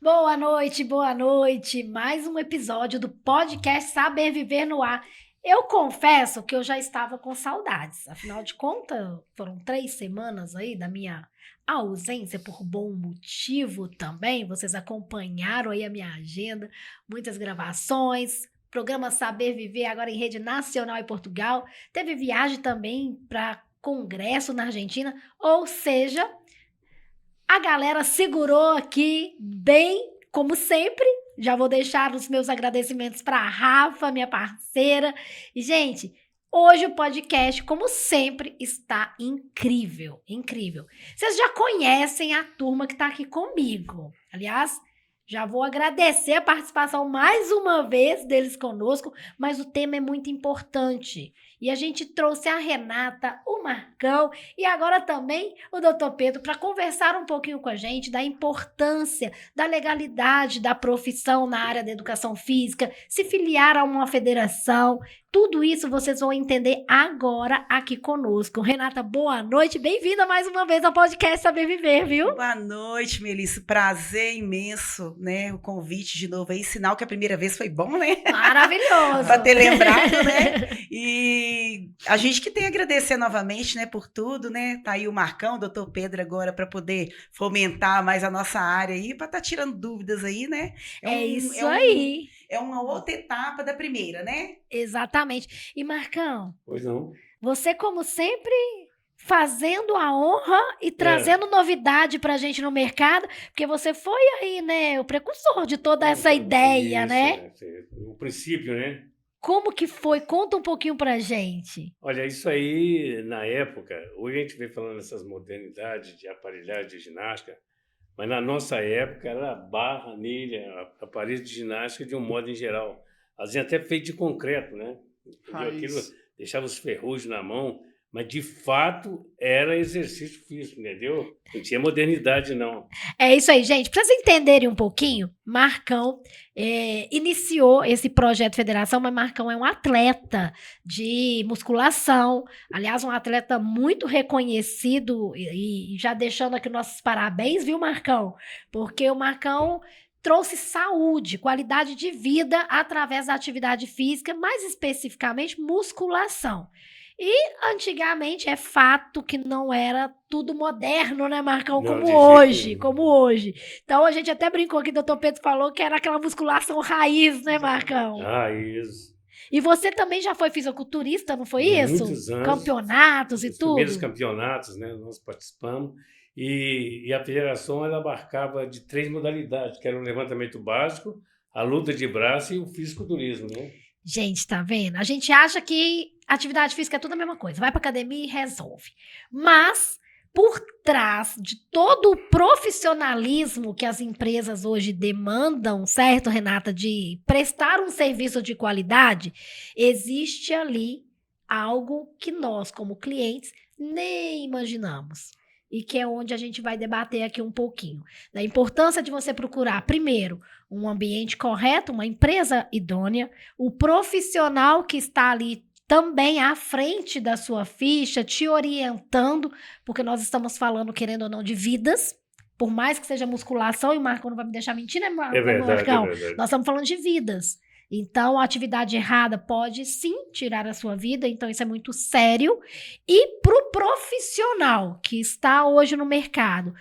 Boa noite, boa noite. Mais um episódio do podcast Saber Viver no Ar. Eu confesso que eu já estava com saudades. Afinal de contas, foram 3 semanas aí da minha ausência por bom motivo também. Vocês acompanharam aí a minha agenda, muitas gravações. Programa Saber Viver agora em rede nacional em Portugal. Teve viagem também para congresso na Argentina. Ou seja, a galera segurou aqui bem, como sempre. Já vou deixar os meus agradecimentos para a Rafa, minha parceira. E, gente, hoje o podcast, como sempre, está incrível, incrível. Vocês já conhecem a turma que está aqui comigo. Aliás, já vou agradecer a participação mais uma vez deles conosco, mas o tema é muito importante. E a gente trouxe a Renata, o Marcão e agora também o Dr. Pedro para conversar um pouquinho com a gente da importância, da legalidade da profissão na área da educação física, se filiar a uma federação. Tudo isso vocês vão entender agora aqui conosco. Renata, boa noite. Bem-vinda mais uma vez ao podcast Saber Viver, viu? Boa noite, Melissa. Prazer imenso, né? O convite de novo aí. Sinal que a primeira vez foi bom, né? Maravilhoso. Para ter lembrado, né? E a gente que tem a agradecer novamente, né? Por tudo, né? Tá aí o Marcão, o Dr. Pedro agora para poder fomentar mais a nossa área aí, para estar tirando dúvidas aí, né? Isso aí. É uma outra etapa da primeira, né? Exatamente. E Marcão, Pois não. você como sempre fazendo a honra e trazendo novidade pra gente no mercado, porque você foi aí, né, o precursor de toda essa ideia, Isso, né? O princípio, né? Como que foi? Conta um pouquinho pra gente. Olha, isso aí, na época, hoje a gente vem falando dessas modernidades de aparelhagem de ginástica, mas na nossa época era barra, anilha, aparelho de ginástica de um modo em geral. Às vezes até feito de concreto, né? Aquilo deixava os ferrugem na mão, mas de fato era exercício físico, entendeu? Não tinha modernidade, não. É isso aí, gente. Pra vocês entenderem um pouquinho, Marcão iniciou esse projeto Federação, mas Marcão é um atleta de musculação. Aliás, um atleta muito reconhecido e já deixando aqui nossos parabéns, viu, Marcão? Porque o Marcão trouxe saúde, qualidade de vida através da atividade física, mais especificamente musculação. E antigamente é fato que não era tudo moderno, né, Marcão? Não, Como hoje. Então a gente até brincou aqui, o Dr. Pedro falou que era aquela musculação raiz, né, Marcão? Raiz. E você também já foi fisiculturista, não foi isso? Muitos anos. Campeonatos e Os tudo? primeiros campeonatos, né, nós participamos. E a federação ela abarcava de 3 modalidades, que era o levantamento básico, a luta de braço e o fisiculturismo, né? Gente, tá vendo? A gente acha que atividade física é tudo a mesma coisa. Vai pra academia e resolve. Mas, por trás de todo o profissionalismo que as empresas hoje demandam, certo, Renata, de prestar um serviço de qualidade, existe ali algo que nós, como clientes, nem imaginamos. E que é onde a gente vai debater aqui um pouquinho. Da importância de você procurar, primeiro, um ambiente correto, uma empresa idônea, o profissional que está ali também à frente da sua ficha, te orientando, porque nós estamos falando, querendo ou não, de vidas, por mais que seja musculação, e o Marco não vai me deixar mentir, né, É verdade, Marcão? é verdade. Nós estamos falando de vidas. Então, a atividade errada pode sim tirar a sua vida, então isso é muito sério. E para o profissional que está hoje no mercado,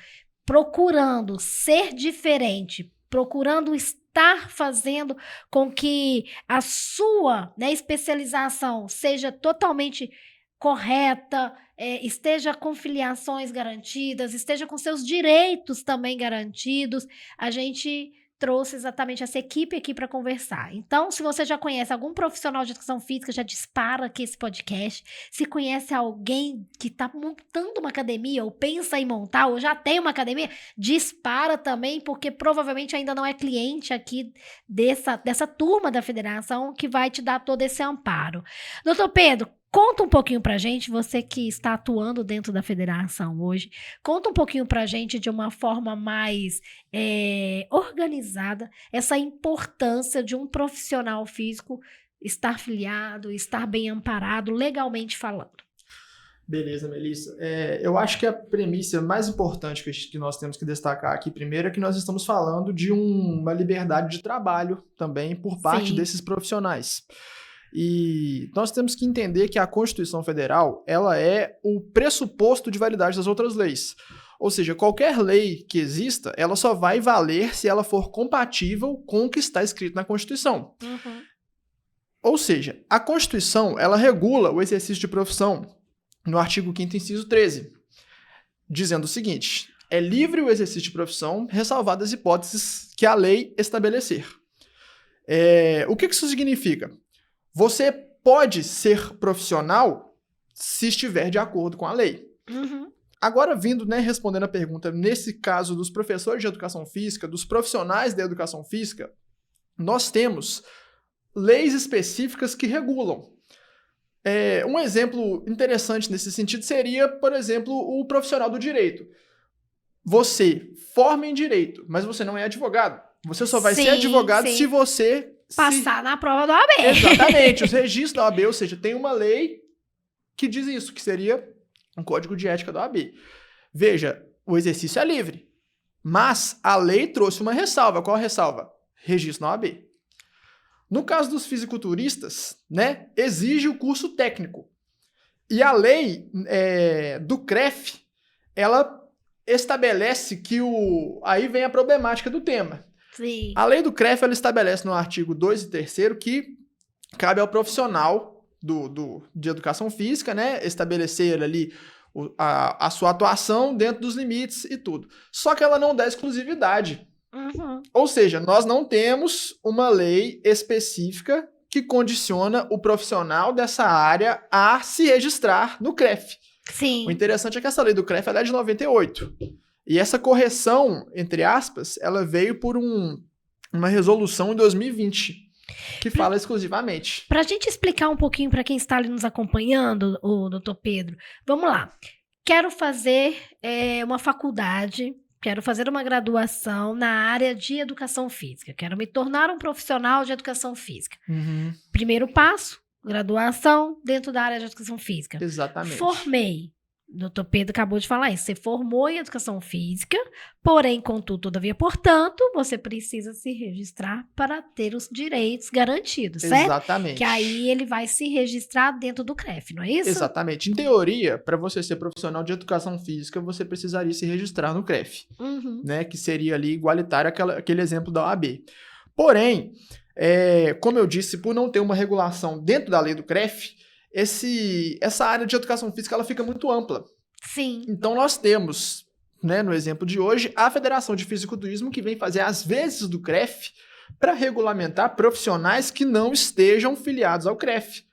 procurando ser diferente, procurando estar fazendo com que a sua, né, especialização seja totalmente correta, esteja com filiações garantidas, esteja com seus direitos também garantidos, a gente trouxe exatamente essa equipe aqui para conversar. Então, se você já conhece algum profissional de educação física, já dispara aqui esse podcast. Se conhece alguém que está montando uma academia, ou pensa em montar, ou já tem uma academia, dispara também, porque provavelmente ainda não é cliente aqui dessa turma da federação que vai te dar todo esse amparo. Doutor Pedro, conta um pouquinho pra gente, você que está atuando dentro da federação hoje, conta um pouquinho pra gente de uma forma mais organizada, essa importância de um profissional físico estar filiado, estar bem amparado, legalmente falando. Beleza, Melissa. Eu acho que a premissa mais importante que nós temos que destacar aqui primeiro é que nós estamos falando de uma liberdade de trabalho também por parte Sim. desses profissionais. E nós temos que entender que a Constituição Federal, ela é o pressuposto de validade das outras leis. Ou seja, qualquer lei que exista, ela só vai valer se ela for compatível com o que está escrito na Constituição. Uhum. Ou seja, a Constituição, ela regula o exercício de profissão no artigo 5º, inciso 13, dizendo o seguinte: é livre o exercício de profissão, ressalvadas as hipóteses que a lei estabelecer. O que isso significa? Você pode ser profissional se estiver de acordo com a lei. Uhum. Agora, respondendo a pergunta, nesse caso dos professores de educação física, dos profissionais da educação física, nós temos leis específicas que regulam. Um exemplo interessante nesse sentido seria, por exemplo, o profissional do direito. Você forma em direito, mas você não é advogado. Você só vai ser advogado se você passar na prova da OAB. Exatamente, os registros da OAB, ou seja, tem uma lei que diz isso, que seria um código de ética da OAB. Veja, o exercício é livre, mas a lei trouxe uma ressalva. Qual a ressalva? Registro na OAB. No caso dos fisiculturistas, exige o curso técnico. E a lei do CREF, ela estabelece que aí vem a problemática do tema. Sim. A lei do CREF, ela estabelece no artigo 2 e 3º que cabe ao profissional de educação física, estabelecer ali a sua atuação dentro dos limites e tudo. Só que ela não dá exclusividade. Uhum. Ou seja, nós não temos uma lei específica que condiciona o profissional dessa área a se registrar no CREF. Sim. O interessante é que essa lei do CREF ela é de 98. E essa correção, entre aspas, ela veio por uma resolução em 2020, que fala exclusivamente. Para a gente explicar um pouquinho para quem está ali nos acompanhando, o doutor Pedro, vamos lá. Quero fazer uma faculdade, quero fazer uma graduação na área de educação física, quero me tornar um profissional de educação física. Uhum. Primeiro passo, graduação dentro da área de educação física. Exatamente. Formei. Doutor Pedro acabou de falar isso. Você formou em educação física, porém, contudo, todavia, portanto, você precisa se registrar para ter os direitos garantidos, certo? Exatamente. Que aí ele vai se registrar dentro do CREF, não é isso? Exatamente. Em teoria, para você ser profissional de educação física, você precisaria se registrar no CREF, Uhum. que seria ali igualitário àquele exemplo da OAB. Porém, como eu disse, por não ter uma regulação dentro da lei do CREF, essa área de educação física ela fica muito ampla. Sim. Então nós temos, no exemplo de hoje, a Federação de Fisiculturismo que vem fazer as vezes do CREF para regulamentar profissionais que não estejam filiados ao CREF,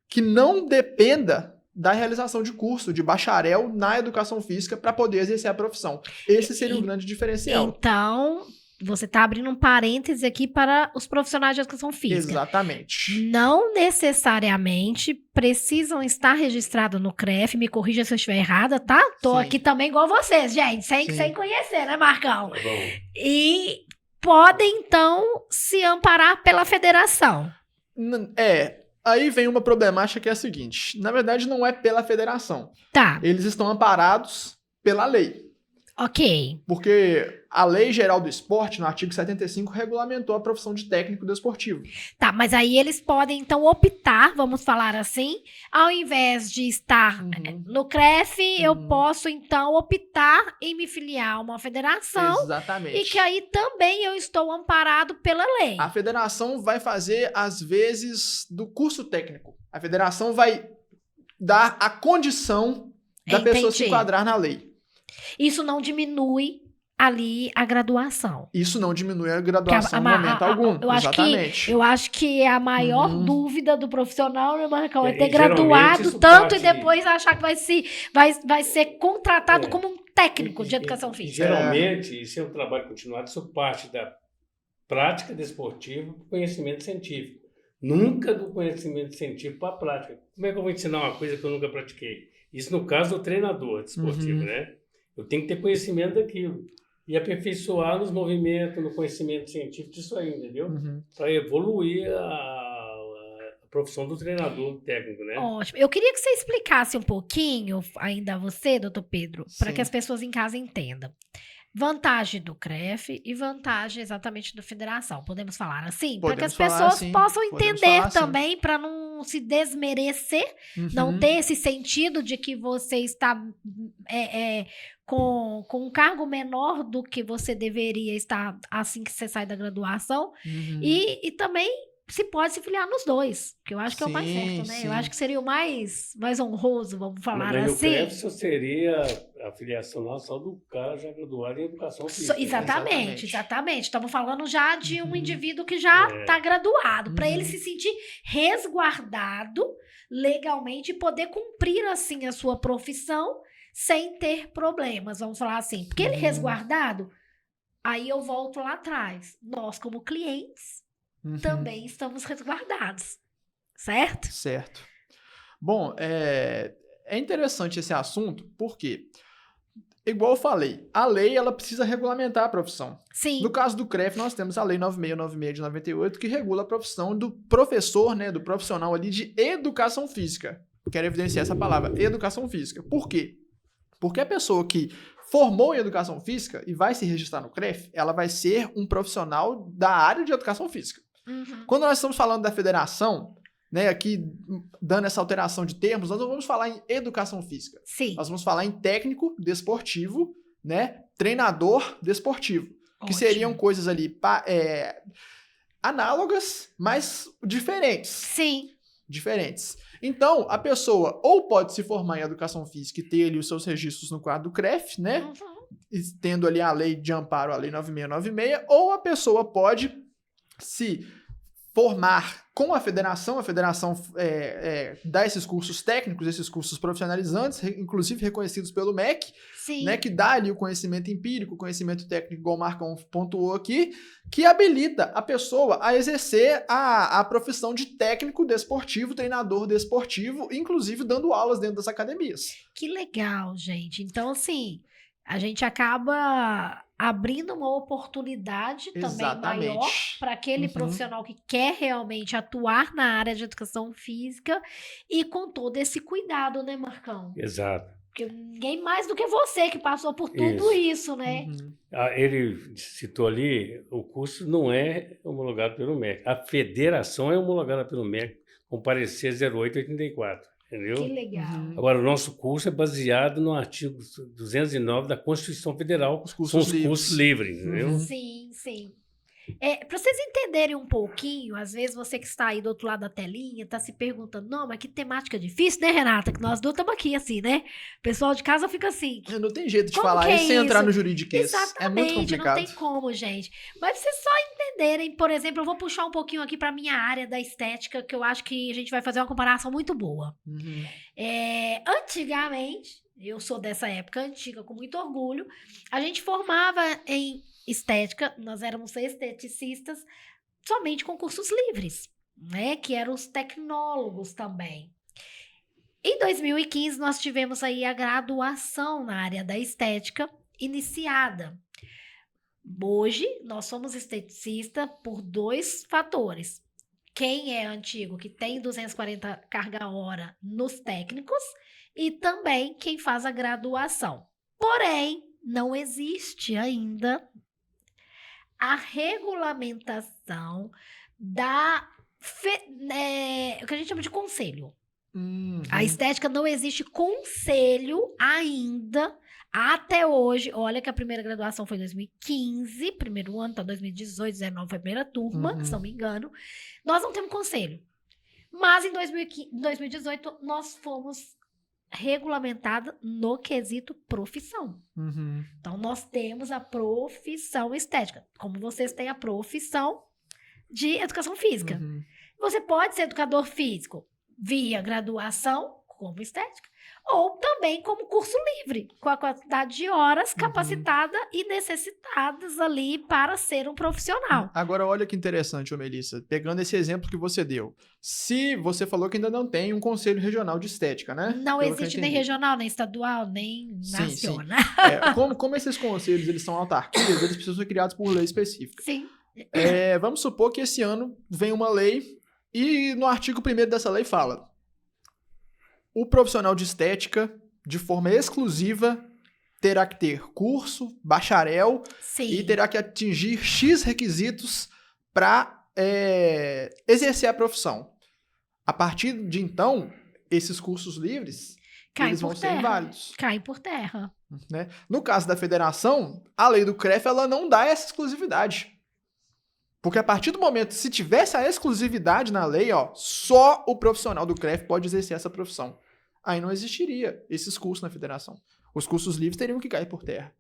que não dependa da realização de curso de bacharel na educação física para poder exercer a profissão. Esse seria o grande diferencial. Então, você está abrindo um parêntese aqui para os profissionais de educação física. Exatamente. Não necessariamente precisam estar registrados no CREF, me corrija se eu estiver errada, tá? Tô Sim. aqui também igual vocês, gente, sem Sim. conhecer, né, Marcão? Tá bom. E podem, então, se amparar pela federação. Aí vem uma problemática que é a seguinte, na verdade não é pela federação, Tá, eles estão amparados pela lei. ok. Porque a Lei Geral do Esporte, no artigo 75, regulamentou a profissão de técnico desportivo. Tá, mas aí eles podem, então, optar, vamos falar assim, ao invés de estar no CREF, eu posso, então, optar em me filiar a uma federação Exatamente. e que aí também eu estou amparado pela lei. A federação vai fazer, às vezes, do curso técnico. A federação vai dar a condição da pessoa se Entendi. enquadrar na lei. Isso não diminui ali a graduação. Isso não diminui a graduação em momento algum. Eu acho que a maior dúvida do profissional, né, Marcão, é ter geralmente graduado isso tanto parte e depois achar que vai ser contratado como um técnico de educação física. Geralmente, isso é um trabalho continuado, isso parte da prática desportiva para o conhecimento científico. Nunca do conhecimento científico para a prática. Como é que eu vou ensinar uma coisa que eu nunca pratiquei? Isso no caso do treinador desportivo, né? Eu tenho que ter conhecimento daquilo. E aperfeiçoar nos movimentos, no conhecimento científico disso aí, entendeu? Para evoluir a profissão do treinador técnico, né? Ótimo. Eu queria que você explicasse um pouquinho, ainda você, doutor Pedro, para Sim. que as pessoas em casa entendam. Vantagem do CREF e vantagem exatamente da federação. Podemos falar assim? Para que as Podemos falar pessoas assim, possam podemos entender falar assim. também, para não se desmerecer, não Uhum. ter esse sentido de que você está com um cargo menor do que você deveria estar assim que você sai da graduação. Uhum. E também se pode se filiar nos dois, que eu acho que é o mais Sim, certo, né? sim. Eu acho que seria o mais honroso, vamos falar Mas no assim. CREF só seria a filiação lá só do cara já graduado em educação física. né? Exatamente. Estamos falando já de um Uhum. indivíduo que já está graduado, para ele Uhum. se sentir resguardado legalmente e poder cumprir assim a sua profissão sem ter problemas, vamos falar assim. Porque ele Uhum. resguardado, aí eu volto lá atrás. Nós, como clientes, Uhum. também estamos resguardados, certo? Certo. Bom, é interessante esse assunto, porque, igual eu falei, a lei ela precisa regulamentar a profissão. Sim. No caso do CREF, nós temos a Lei 9696 de 98, que regula a profissão do professor, né, do profissional ali de educação física. Quero evidenciar essa palavra, educação física. Por quê? Porque a pessoa que formou em educação física e vai se registrar no CREF, ela vai ser um profissional da área de educação física. Uhum. Quando nós estamos falando da federação, né, aqui dando essa alteração de termos, nós não vamos falar em educação física. Sim. Nós vamos falar em técnico desportivo, né, treinador desportivo, que Ótimo. seriam coisas ali análogas, mas diferentes. Sim. Diferentes. Então, a pessoa ou pode se formar em educação física e ter ali os seus registros no quadro do CREF, né, Uhum. tendo ali a lei de amparo, a lei 9696, ou a pessoa pode se formar com a federação dá esses cursos técnicos, esses cursos profissionalizantes, inclusive reconhecidos pelo MEC, Sim. né, que dá ali o conhecimento empírico, o conhecimento técnico, igual o Marcão pontuou aqui, que habilita a pessoa a exercer a profissão de técnico desportivo, treinador desportivo, inclusive dando aulas dentro das academias. Que legal, gente. Então, assim, a gente acaba abrindo uma oportunidade também maior para aquele profissional que quer realmente atuar na área de educação física e com todo esse cuidado, né, Marcão? Exato. Porque ninguém mais do que você que passou por tudo isso, né? Ele citou ali, o curso não é homologado pelo MEC. A federação é homologada pelo MEC com parecer 0884. Entendeu? Que legal. Agora, o nosso curso é baseado no artigo 209 da Constituição Federal. Os cursos São os livres. cursos livres, entendeu? Sim, sim. Para vocês entenderem um pouquinho, às vezes você que está aí do outro lado da telinha está se perguntando, não, mas que temática difícil, né, Renata? Que nós duas estamos aqui assim, né? O pessoal de casa fica assim. Não tem jeito de Como falar que é isso sem entrar isso? no juridiquês. Exatamente, É muito complicado. não tem como, gente. Mas pra vocês só entenderem, por exemplo, eu vou puxar um pouquinho aqui para minha área da estética, que eu acho que a gente vai fazer uma comparação muito boa. Antigamente, eu sou dessa época antiga, com muito orgulho, a gente formava em estética, nós éramos esteticistas, somente com cursos livres, né? Que eram os tecnólogos também. Em 2015, nós tivemos aí a graduação na área da estética iniciada. Hoje, nós somos esteticistas por 2 fatores. Quem é antigo, que tem 240 carga-hora nos técnicos, e também quem faz a graduação. Porém, não existe ainda a regulamentação o que a gente chama de conselho. A estética não existe conselho ainda, até hoje. Olha que a primeira graduação foi em 2015, primeiro ano, então 2018, 2019 foi a primeira turma, se não me engano. Nós não temos conselho. Mas em 2018 nós fomos regulamentada no quesito profissão. Então, nós temos a profissão estética, como vocês têm a profissão de educação física. Você pode ser educador físico via graduação, como estética, ou também como curso livre, com a quantidade de horas capacitada e necessitadas ali para ser um profissional. Agora, olha que interessante, ô Melissa, pegando esse exemplo que você deu. Se você falou que ainda não tem um conselho regional de estética, né? Não existe nem regional, nem estadual, nem nacional. Como esses conselhos eles são autarquias, eles precisam ser criados por lei específica. Sim. Vamos supor que esse ano vem uma lei E no artigo 1º dessa lei fala: o profissional de estética, de forma exclusiva, terá que ter curso, bacharel Sim. e terá que atingir X requisitos para exercer a profissão. A partir de então, esses cursos livres, Caem eles por vão ser terra. inválidos. Caem por terra. Né? No caso da federação, a lei do CREF ela não dá essa exclusividade. Porque a partir do momento, se tivesse a exclusividade na lei, ó, só o profissional do CREF pode exercer essa profissão. Aí não existiria esses cursos na federação. Os cursos livres teriam que cair por terra.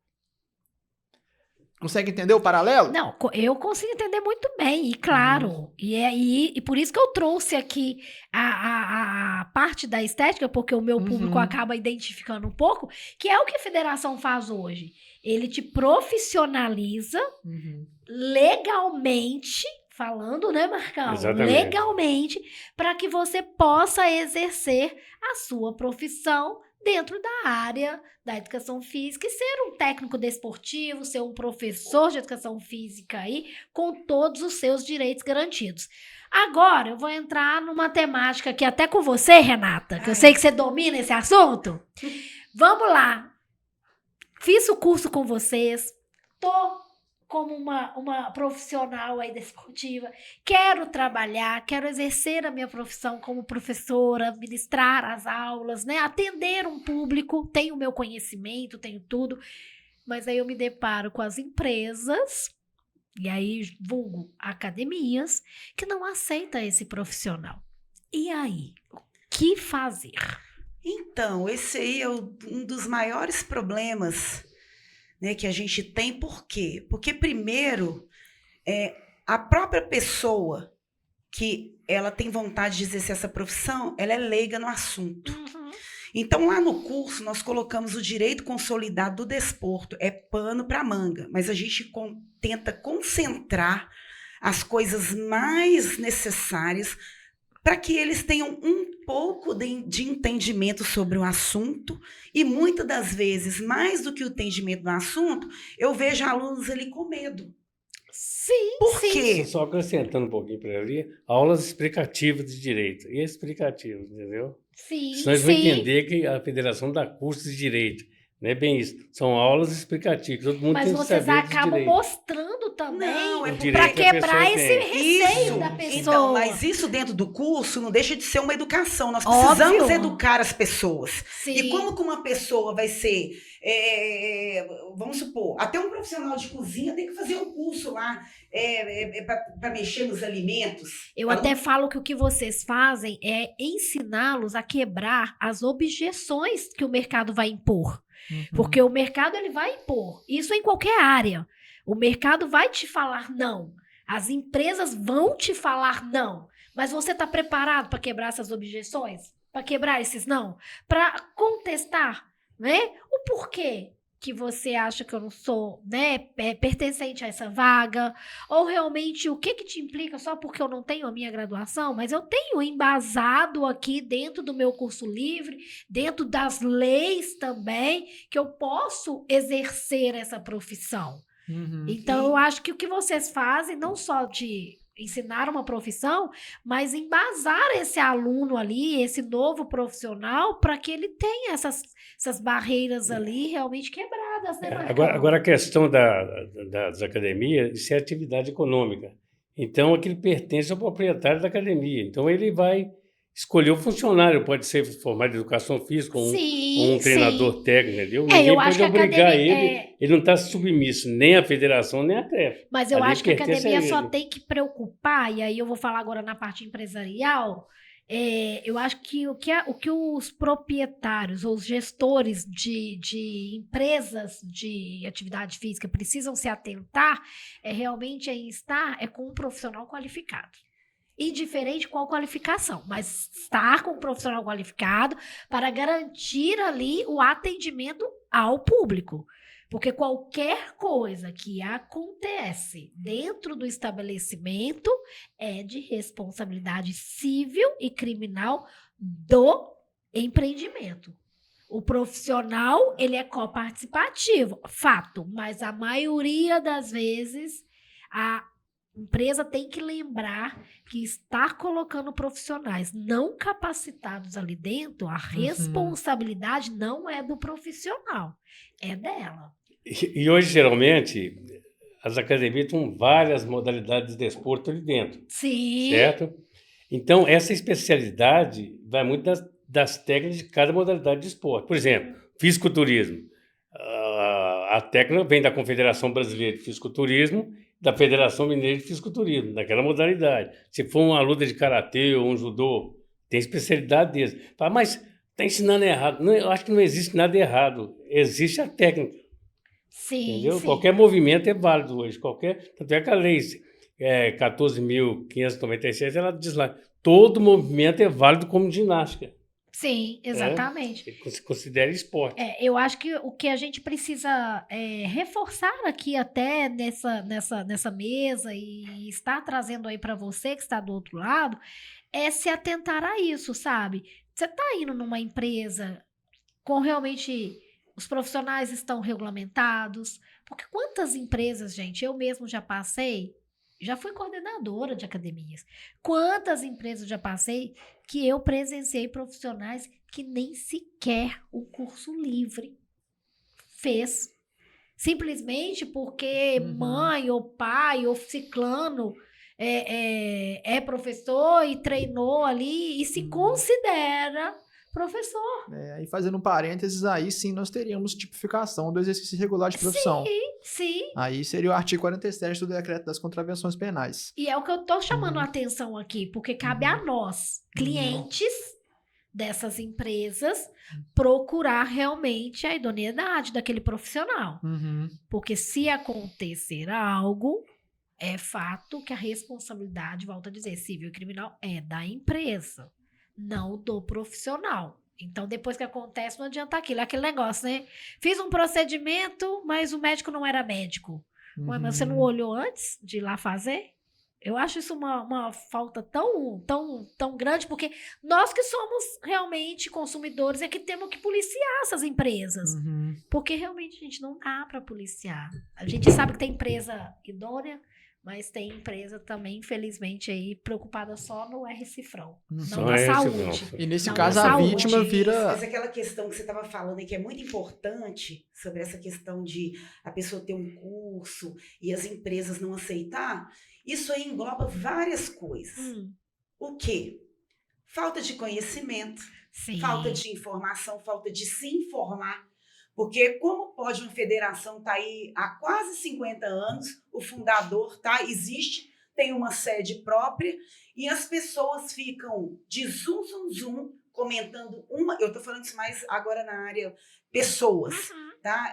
Consegue entender o paralelo? Não, eu consigo entender muito bem, e claro. E por isso que eu trouxe aqui a parte da estética, porque o meu público acaba identificando um pouco, que é o que a federação faz hoje. Ele te profissionaliza legalmente, falando, né, Marcão? Exatamente. Legalmente, para que você possa exercer a sua profissão dentro da área da educação física e ser um técnico desportivo, ser um professor de educação física aí, com todos os seus direitos garantidos. Agora, eu vou entrar numa temática aqui até com você, Renata, que eu sei que você domina esse assunto. Vamos lá. Fiz o curso com vocês, tô como uma profissional aí desportiva, quero trabalhar, quero exercer a minha profissão como professora, ministrar as aulas, né, atender um público, tenho o meu conhecimento, tenho tudo, mas aí eu me deparo com as empresas, e aí vulgo academias, que não aceitam esse profissional. E aí, o que fazer? Então, esse aí é um dos maiores problemas, né, que a gente tem. Por quê? Porque, primeiro, a própria pessoa que ela tem vontade de exercer essa profissão, ela é leiga no assunto. Então, lá no curso, nós colocamos o direito consolidado do desporto, é pano para manga, mas a gente tenta concentrar as coisas mais necessárias para que eles tenham um pouco de entendimento sobre o assunto, e muitas das vezes, mais do que o entendimento do assunto, eu vejo alunos ali com medo. Sim, Por sim. quê? Só acrescentando um pouquinho para ali, aulas explicativas de direito. E explicativas, entendeu? Sim, Senão eles vão entender que a federação dá cursos de direito. Não é bem isso. São aulas explicativas. Todo mundo Mas tem que vocês saber de acabam direito. mostrando também Não, é O porque para direito que a quebrar pessoa esse tem. receio da pessoa. Então, mas isso dentro do curso não deixa de ser uma educação. Nós precisamos Óbvio. educar as pessoas. Sim. E como que uma pessoa vai ser, vamos supor, até um profissional de cozinha tem que fazer um curso lá para mexer nos alimentos. Eu até falo que o que vocês fazem é ensiná-los a quebrar as objeções que o mercado vai impor. Porque o mercado ele vai impor. Isso em qualquer área. O mercado vai te falar não. As empresas vão te falar não. Mas você está preparado para quebrar essas objeções? Para quebrar esses não? Para contestar, né? O porquê que você acha que eu não sou, né, pertencente a essa vaga, ou realmente o que te implica só porque eu não tenho a minha graduação, mas eu tenho embasado aqui dentro do meu curso livre, dentro das leis também, que eu posso exercer essa profissão. Então, eu acho que o que vocês fazem, não só de ensinar uma profissão, mas embasar esse aluno ali, esse novo profissional, para que ele tenha essas barreiras ali realmente quebradas, né, Marcão? Agora a questão das academias, isso é atividade econômica. Então, aquilo pertence ao proprietário da academia. Então, ele vai escolher o funcionário, pode ser formado em educação física, ou um treinador técnico, entendeu? Ninguém eu acho pode que a obrigar academia, ele não está submisso nem à federação, nem à CREF. Mas eu Ali acho que a pertence academia a só ele. tem que preocupar, e aí eu vou falar agora na parte empresarial, eu acho que o que os proprietários ou os gestores de empresas de atividade física precisam se atentar realmente estar com um profissional qualificado. Indiferente qual qualificação, mas estar com um profissional qualificado para garantir ali o atendimento ao público. Porque qualquer coisa que acontece dentro do estabelecimento é de responsabilidade civil e criminal do empreendimento. O profissional, ele é coparticipativo, fato, mas a maioria das vezes empresa tem que lembrar que está colocando profissionais não capacitados ali dentro, a responsabilidade não é do profissional, é dela. E hoje, geralmente, as academias têm várias modalidades de desporto ali dentro, Sim. certo? Então, essa especialidade vai muito das técnicas de cada modalidade de esporte. Por exemplo, fisiculturismo. A técnica vem da Confederação Brasileira de Fisiculturismo, da Federação Mineira de Fisiculturismo, daquela modalidade. Se for uma luta de karatê ou um judô, tem especialidade deles. Fala, mas está ensinando errado. Não, eu acho que não existe nada errado. Existe a técnica. Sim, Entendeu? sim. Qualquer movimento é válido hoje. Tanto é que a lei 14.596, ela diz lá, todo movimento é válido como ginástica. Sim, exatamente. Se considera esporte. Eu acho que o que a gente precisa reforçar aqui até nessa mesa e estar trazendo aí para você que está do outro lado é se atentar a isso, sabe? Você está indo numa empresa com realmente os profissionais estão regulamentados, porque quantas empresas, gente, eu mesmo já passei, já fui coordenadora de academias, quantas empresas já passei que eu presenciei profissionais que nem sequer o curso livre fez. Simplesmente porque mãe ou pai ou ciclano é professor e treinou ali e se considera professor. Aí fazendo um parênteses, aí sim nós teríamos tipificação do exercício irregular de profissão. Sim. Aí seria o artigo 47 do Decreto das Contravenções Penais. E é o que eu tô chamando a atenção aqui, porque cabe a nós, clientes dessas empresas, procurar realmente a idoneidade daquele profissional. Porque se acontecer algo, é fato que a responsabilidade, volto a dizer, civil e criminal é da empresa, não do profissional. Então, depois que acontece, não adianta aquilo. É aquele negócio, né? Fiz um procedimento, mas o médico não era médico. Ué, mas você não olhou antes de ir lá fazer? Eu acho isso uma falta tão grande, porque nós que somos realmente consumidores é que temos que policiar essas empresas. Porque realmente a gente não dá para policiar. A gente sabe que tem empresa idônea, mas tem empresa também, infelizmente, aí preocupada só no R-Cifrão, não na saúde. E nesse Não caso na a saúde. vítima vira... Mas aquela questão que você estava falando e que é muito importante, sobre essa questão de a pessoa ter um curso e as empresas não aceitar, isso aí engloba várias coisas. O quê? Falta de conhecimento, falta de informação, falta de se informar. Porque como pode uma federação estar aí há quase 50 anos, o fundador existe, tem uma sede própria, e as pessoas ficam de zum, comentando eu estou falando isso mais agora na área pessoas, tá?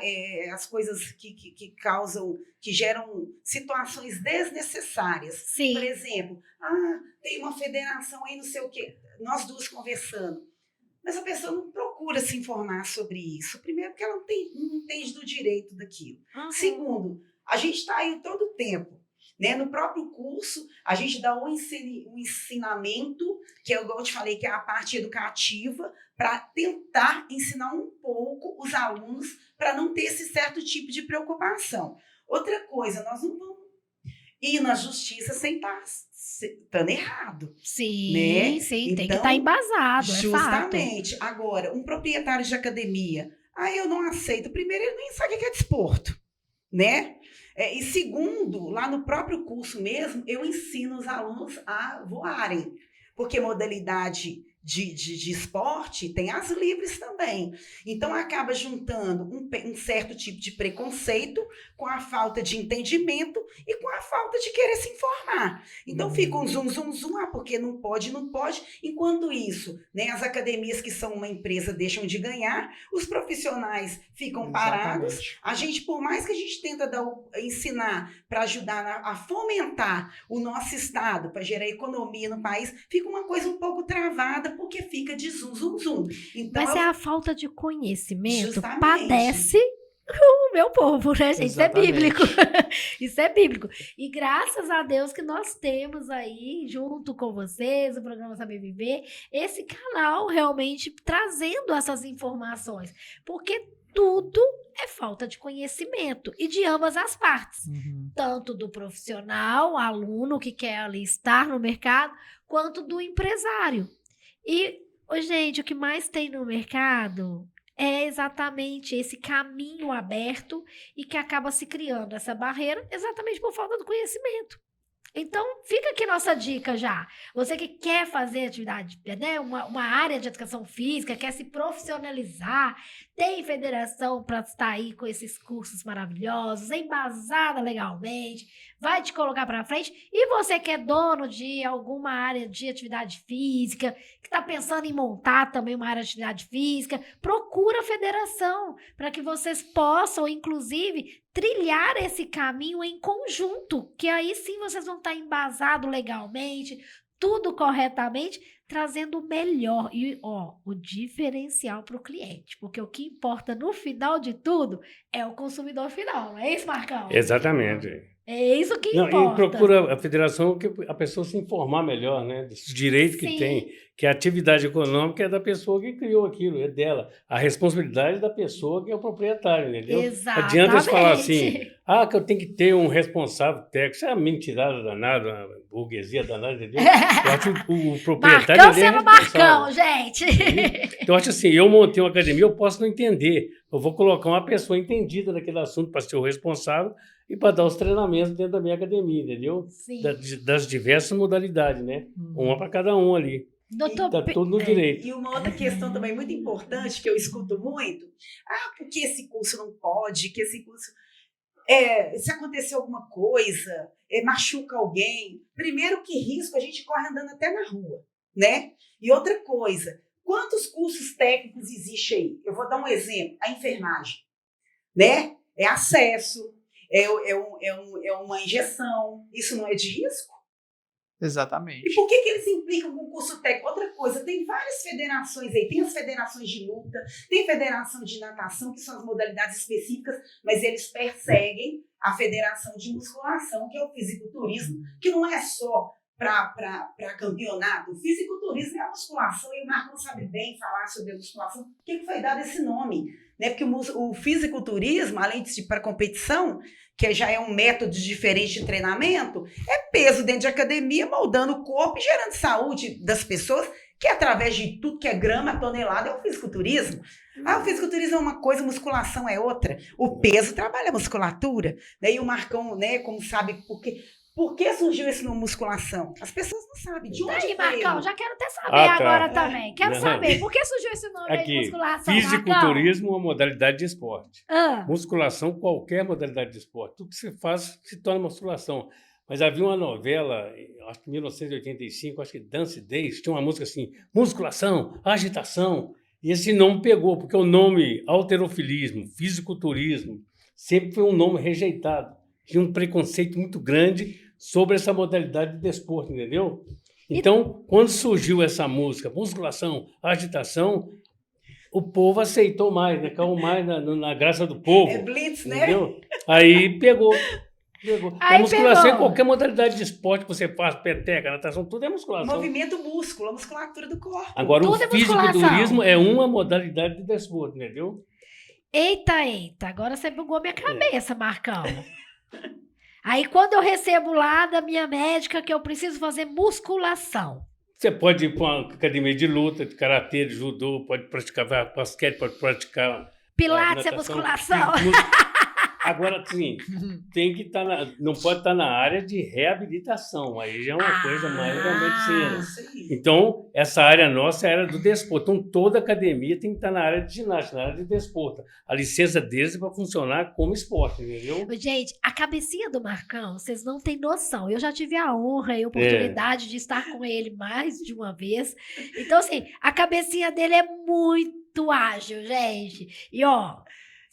As coisas que causam, que geram situações desnecessárias. Sim. Por exemplo, tem uma federação aí, não sei o quê, nós duas conversando. Mas a pessoa não procura se informar sobre isso. Primeiro, porque ela não entende do direito daquilo. Segundo, a gente está aí todo o tempo. Né? No próprio curso, a gente dá um ensinamento, que é igual eu te falei, que é a parte educativa, para tentar ensinar um pouco os alunos para não ter esse certo tipo de preocupação. Outra coisa, nós não vamos ir na justiça sem estar estando errado. Sim, né? sim, Então, tem que estar embasado, justamente. É fato. Agora, um proprietário de academia, eu não aceito. Primeiro, ele nem sabe o que é desporto, né? E segundo, lá no próprio curso mesmo, eu ensino os alunos a voarem, porque modalidade de esporte tem as livres também. Então, acaba juntando um certo tipo de preconceito com a falta de entendimento e com a falta de querer se informar. Então, fica um zum, porque não pode. Enquanto isso, né, as academias que são uma empresa deixam de ganhar, os profissionais ficam parados. A gente, por mais que a gente tenta ensinar para ajudar a fomentar o nosso estado, para gerar economia no país, fica uma coisa um pouco travada, porque fica de zum. Então, mas é a falta de conhecimento, justamente. padece o meu povo, né, gente? Isso é Exatamente. bíblico. Isso é bíblico. E graças a Deus que nós temos aí, junto com vocês, o programa Saber Viver, esse canal realmente trazendo essas informações. Porque tudo é falta de conhecimento e de ambas as partes. Tanto do profissional, aluno que quer ali estar no mercado, quanto do empresário. E, gente, o que mais tem no mercado é exatamente esse caminho aberto e que acaba se criando essa barreira exatamente por falta do conhecimento. Então, fica aqui nossa dica já. Você que quer fazer atividade, né, uma área de educação física, quer se profissionalizar, tem federação para estar aí com esses cursos maravilhosos, embasada legalmente, vai te colocar para frente. E você que é dono de alguma área de atividade física, que está pensando em montar também uma área de atividade física, procura a federação para que vocês possam, inclusive, trilhar esse caminho em conjunto, que aí sim vocês vão estar embasados legalmente, tudo corretamente, trazendo o melhor e o diferencial para o cliente, porque o que importa no final de tudo é o consumidor final, não é isso, Marcão? Exatamente. É isso que Não, importa. e procura a federação que a pessoa se informar melhor, né? Dos direitos que Sim. tem, que a atividade econômica é da pessoa que criou aquilo, é dela. A responsabilidade é da pessoa que é o proprietário, entendeu? Exatamente. Adianta eles falar assim, que eu tenho que ter um responsável técnico. Isso é uma mentirada danada, uma burguesia danada, entendeu? Eu acho que o proprietário... Marcão ele é sendo Marcão, responsável. gente. Então, eu acho assim, eu montei uma academia, eu posso não entender. Eu vou colocar uma pessoa entendida daquele assunto para ser o responsável e para dar os treinamentos dentro da minha academia, entendeu? Sim. Das diversas modalidades, né? Uma para cada um ali. Doutor Está tudo no direito. E uma outra questão também muito importante que eu escuto muito, porque esse curso não pode, que esse curso... se acontecer alguma coisa, machuca alguém, primeiro que risco a gente corre andando até na rua, né? E outra coisa, quantos cursos técnicos existe aí? Eu vou dar um exemplo, a enfermagem, né? É acesso, é uma injeção, isso não é de risco? Exatamente. E por que eles implicam com o curso técnico? Outra coisa, tem várias federações aí, tem as federações de luta, tem federação de natação, que são as modalidades específicas, mas eles perseguem a federação de musculação, que é o fisiculturismo, que não é só para campeonato. O fisiculturismo é a musculação, e o Marcão sabe bem falar sobre a musculação. Por que foi dado esse nome? Né? Porque o fisiculturismo, além de para competição, que já é um método diferente de treinamento, é peso dentro de academia, moldando o corpo e gerando saúde das pessoas, que através de tudo que é grama, tonelada, é o fisiculturismo. O fisiculturismo é uma coisa, musculação é outra. O peso trabalha a musculatura. Daí o Marcão, né, como sabe, por que surgiu esse nome musculação? As pessoas não sabem. De onde Aí, veio? Marcão, já quero até saber Tá. agora também. Quero Não. saber, por que surgiu esse nome aí de Aqui, musculação, fisiculturismo é uma modalidade de esporte. Marcão? Musculação, qualquer modalidade de esporte. Tudo que você faz se torna musculação. Mas havia uma novela, acho que em 1985, acho que Dance Days, tinha uma música assim, musculação, agitação. E esse nome pegou, porque o nome halterofilismo, fisiculturismo, sempre foi um nome rejeitado. Tinha um preconceito muito grande sobre essa modalidade de desporto, entendeu? Então, quando surgiu essa música, musculação, agitação, o povo aceitou mais, né? Caiu mais na graça do povo. É blitz, né? Entendeu? Aí pegou. Aí A musculação pegou. em qualquer modalidade de esporte que você faz, peteca, natação, tudo é musculação. Movimento músculo, a musculatura do corpo. Agora, Tudo o é musculação. fisiculturismo é uma modalidade de desporto, entendeu? Eita, agora você bugou minha cabeça, Marcão. Aí quando eu recebo lá da minha médica que eu preciso fazer musculação. Você pode ir para uma academia de luta, de karatê, de judô, pode praticar basquete, pode praticar Pilates é natação. musculação. Agora, sim, tem que estar não pode estar na área de reabilitação. Aí já é uma coisa mais da medicina. Isso aí. Então, essa área nossa é a área do desporto. Então, toda academia tem que estar na área de ginástica, na área de desporto. A licença deles é para funcionar como esporte, entendeu? Gente, a cabecinha do Marcão, vocês não têm noção. Eu já tive a honra e a oportunidade de estar com ele mais de uma vez. Então, assim, a cabecinha dele é muito ágil, gente. E,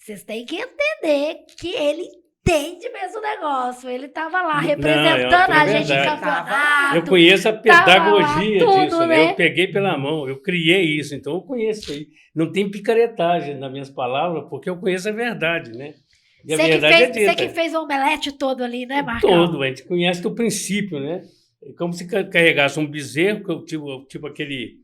vocês têm que entender que ele entende mesmo o negócio. Ele estava lá representando a gente em verdade. campeonato. Eu conheço a pedagogia tudo, disso, né? né? Eu peguei pela mão, eu criei isso, então eu conheço aí. Não tem picaretagem nas minhas palavras, porque eu conheço a verdade, né? E a verdade é dita. Você que fez o omelete todo ali, né, Marcão? Todo, a gente conhece do princípio, né? É como se carregasse um bezerro, tipo aquele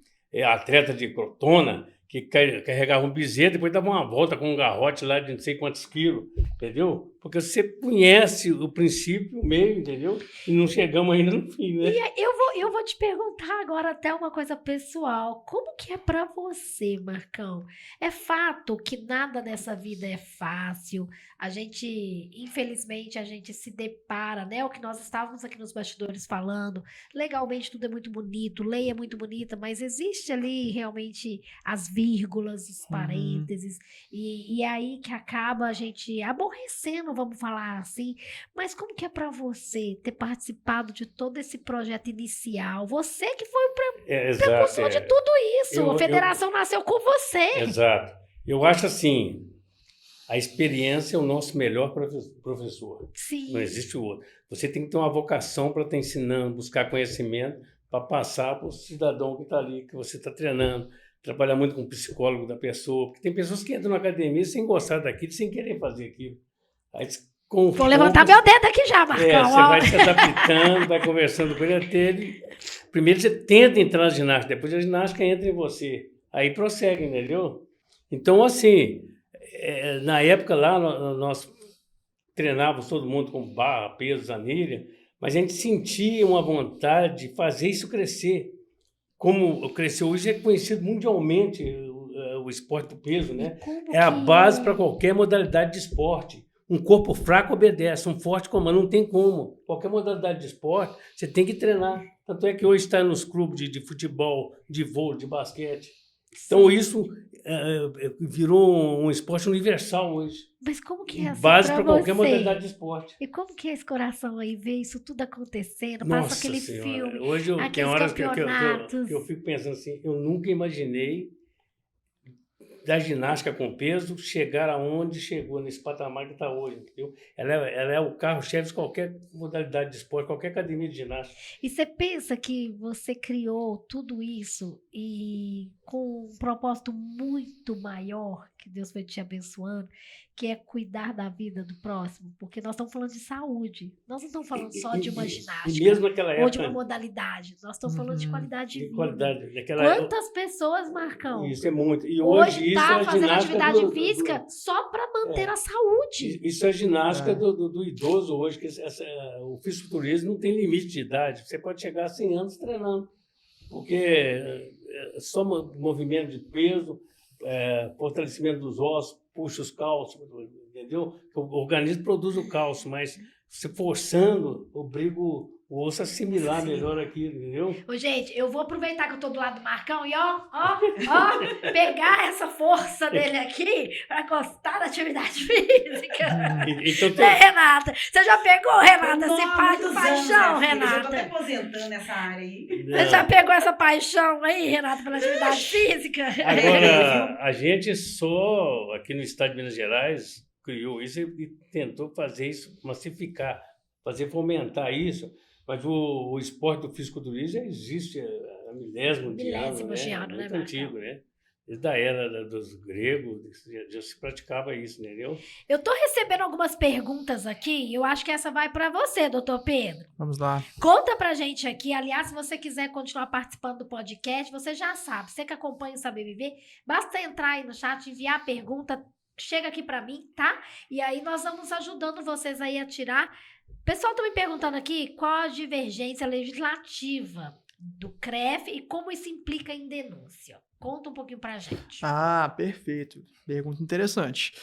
atleta de crotona, que carregava um bezerro, depois dava uma volta com um garrote lá de não sei quantos quilos, entendeu? Porque você conhece o princípio, o meio, entendeu? E não chegamos ainda no fim, né? E eu vou te perguntar agora até uma coisa pessoal. Como que é pra você, Marcão? É fato que nada nessa vida é fácil. A gente, infelizmente, a gente se depara, né? O que nós estávamos aqui nos bastidores falando. Legalmente tudo é muito bonito, lei é muito bonita, mas existe ali realmente as vírgulas, os parênteses. E é aí que acaba a gente aborrecendo, vamos falar assim. Mas como que é pra você ter participado de todo esse projeto inicial? Você que foi o precursor de tudo isso. A federação nasceu com você. Exato. Eu acho assim, a experiência é o nosso melhor professor. Sim. Não existe outro. Você tem que ter uma vocação para estar ensinando, buscar conhecimento, para passar para o cidadão que está ali, que você está treinando. Trabalhar muito com o psicólogo da pessoa. Porque tem pessoas que entram na academia sem gostar daquilo, sem querer fazer aquilo. Aí, vou levantar meu dedo aqui já, Marcão. Você vai se adaptando, vai conversando com ele até ele. Primeiro você tenta entrar na ginástica, depois a ginástica entra em você. Aí prossegue, entendeu? Então, assim, na época lá, nós treinávamos todo mundo com barra, peso, anilha, mas a gente sentia uma vontade de fazer isso crescer. Como cresceu hoje, é conhecido mundialmente o esporte do peso, né? É a base para qualquer modalidade de esporte. Um corpo fraco obedece, um forte comanda, não tem como. Qualquer modalidade de esporte, você tem que treinar. Tanto é que hoje está nos clubes de futebol, de vôlei, de basquete. Então isso virou um esporte universal hoje. Mas como que é assim base para pra qualquer você? modalidade de esporte. E como que é esse coração aí, ver isso tudo acontecendo, Nossa passa aquele Senhora. filme, Hoje tem aqueles horas campeonatos. que eu fico pensando assim, eu nunca imaginei da ginástica com peso chegar aonde chegou, nesse patamar que está hoje, entendeu? Ela é o carro-chefe de qualquer modalidade de esporte, qualquer academia de ginástica. E você pensa que você criou tudo isso e com um propósito muito maior, que Deus foi te abençoando, que é cuidar da vida do próximo, porque nós estamos falando de saúde, nós não estamos falando só de uma ginástica E mesmo naquela época, ou de uma modalidade, nós estamos falando de qualidade de vida. Qualidade, Quantas pessoas, Marcão? Isso é muito. E hoje isso está é fazendo ginástica atividade física só para manter a saúde. Isso é ginástica do idoso hoje, que o fisiculturismo não tem limite de idade. Você pode chegar a 100 anos treinando, porque só movimento de peso, fortalecimento dos ossos, puxa os cálcios, entendeu? O organismo produz o cálcio, mas se forçando, obriga o osso a assimilar melhor aquilo, entendeu? Ô, gente, eu vou aproveitar que eu tô do lado do Marcão e ó, pegar essa força dele aqui pra gostar da atividade física. Então, Renata? Você já pegou, Renata, esse paixão, Eu já tô Renata? até aposentando nessa área aí. Você já pegou essa paixão aí, Renata, pela atividade física? Agora, a gente só, aqui no estado de Minas Gerais, criou isso e tentou fazer isso, massificar, fomentar isso. Mas o esporte do fisiculturismo já existe há milésimo de anos, né? Muito antigo, né? Desde a era dos gregos já se praticava isso, entendeu? Eu tô recebendo algumas perguntas aqui, eu acho que essa vai para você, doutor Pedro. Vamos lá. Conta pra gente aqui, aliás, se você quiser continuar participando do podcast, você já sabe, você que acompanha o Saber Viver, basta entrar aí no chat, enviar a pergunta, chega aqui pra mim, tá? E aí nós vamos ajudando vocês aí a tirar. O pessoal tá me perguntando aqui qual a divergência legislativa do CREF e como isso implica em denúncia. Conta um pouquinho pra gente. Ah, perfeito. Pergunta interessante.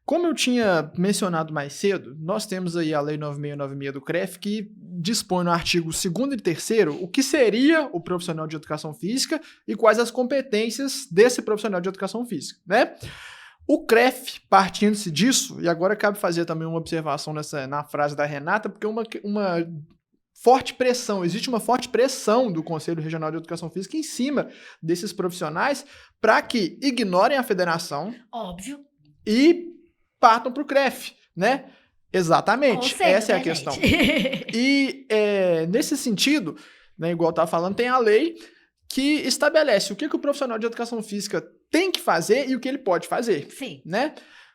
Como eu tinha mencionado mais cedo, nós temos aí a Lei 9696 do CREF que dispõe no artigo 2º e 3º o que seria o profissional de educação física e quais as competências desse profissional de educação física, né? O CREF, partindo-se disso, e agora cabe fazer também uma observação na frase da Renata, porque uma forte pressão, existe uma forte pressão do Conselho Regional de Educação Física em cima desses profissionais para que ignorem a federação. Óbvio. E partam para o CREF, né? Exatamente, Conselho, essa é a né, questão. gente? E nesse sentido, né, igual eu estava falando, tem a lei que estabelece o que o profissional de educação física tem que fazer e o que ele pode fazer. Sim. Né?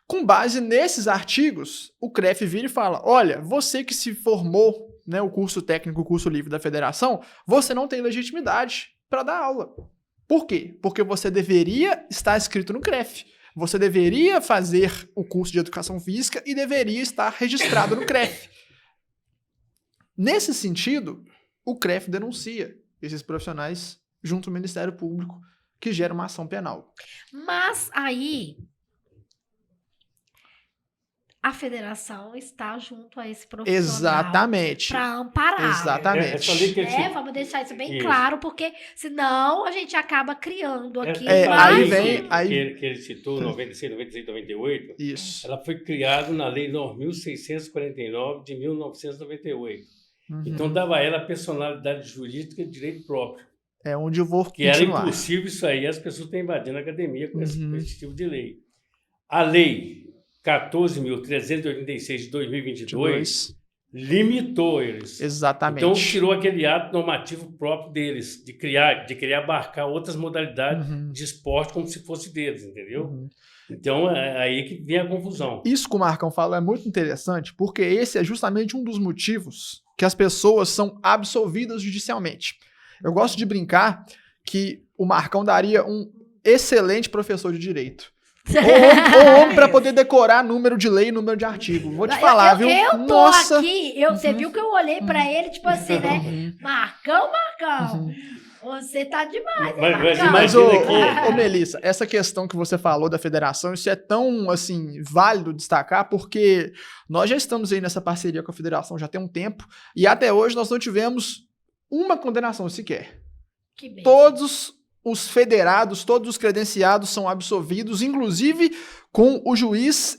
Com base nesses artigos, o CREF vira e fala, olha, você que se formou, né, o curso técnico, o curso livre da federação, você não tem legitimidade para dar aula. Por quê? Porque você deveria estar inscrito no CREF. Você deveria fazer o curso de educação física e deveria estar registrado no CREF. Nesse sentido, o CREF denuncia esses profissionais junto ao Ministério Público, que gera uma ação penal. Mas aí a federação está junto a esse profissional Exatamente. para amparar. Exatamente. Essa lei que ele Vamos deixar isso bem Isso. claro, porque senão a gente acaba criando aqui Essa aí lei vem- que, aí- que ele citou, 96, 96, 98, Isso. ela foi criada na Lei 9.649 de 1998. Uhum. Então, dava a ela personalidade jurídica de direito próprio. É onde eu vou Que era continuar. impossível isso aí, as pessoas estão invadindo a academia com Uhum. esse tipo de lei. A Lei 14.386 de 2022 limitou eles. Exatamente. Então, tirou aquele ato normativo próprio deles, de querer abarcar outras modalidades Uhum. de esporte como se fosse deles, entendeu? Uhum. Então, é aí que vem a confusão. Isso que o Marcão falou é muito interessante, porque esse é justamente um dos motivos que as pessoas são absolvidas judicialmente. Eu gosto de brincar que o Marcão daria um excelente professor de direito. Ou homem para poder decorar número de lei e número de artigo. Vou te falar, viu? Eu tô Nossa. aqui, você viu que eu olhei pra ele, tipo assim, né? Uhum. Marcão, Uhum. você tá demais, Mas Marcão. Mas, Imagina ô Melissa, essa questão que você falou da federação, isso é tão, assim, válido destacar, porque nós já estamos aí nessa parceria com a federação já tem um tempo, e até hoje nós não tivemos uma condenação sequer. Que bem. Todos os federados, todos os credenciados são absolvidos, inclusive com o juiz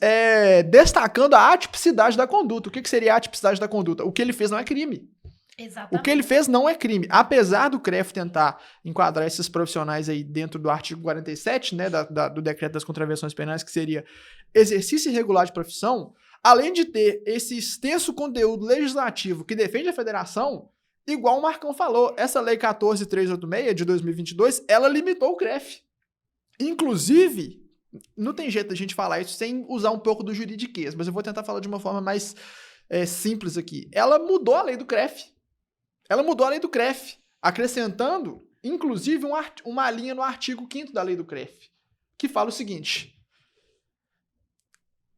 destacando a atipicidade da conduta. O que seria a atipicidade da conduta? O que ele fez não é crime. Exatamente. O que ele fez não é crime. Apesar do CREF tentar enquadrar esses profissionais aí dentro do artigo 47, né, do decreto das contravenções penais, que seria exercício irregular de profissão, além de ter esse extenso conteúdo legislativo que defende a federação, igual o Marcão falou, essa lei 14.386 de 2022, ela limitou o CREF. Inclusive, não tem jeito da gente falar isso sem usar um pouco do juridiquês, mas eu vou tentar falar de uma forma mais simples aqui. Ela mudou a lei do CREF. Ela mudou a lei do CREF, acrescentando, inclusive, uma linha no artigo 5º da lei do CREF, que fala o seguinte: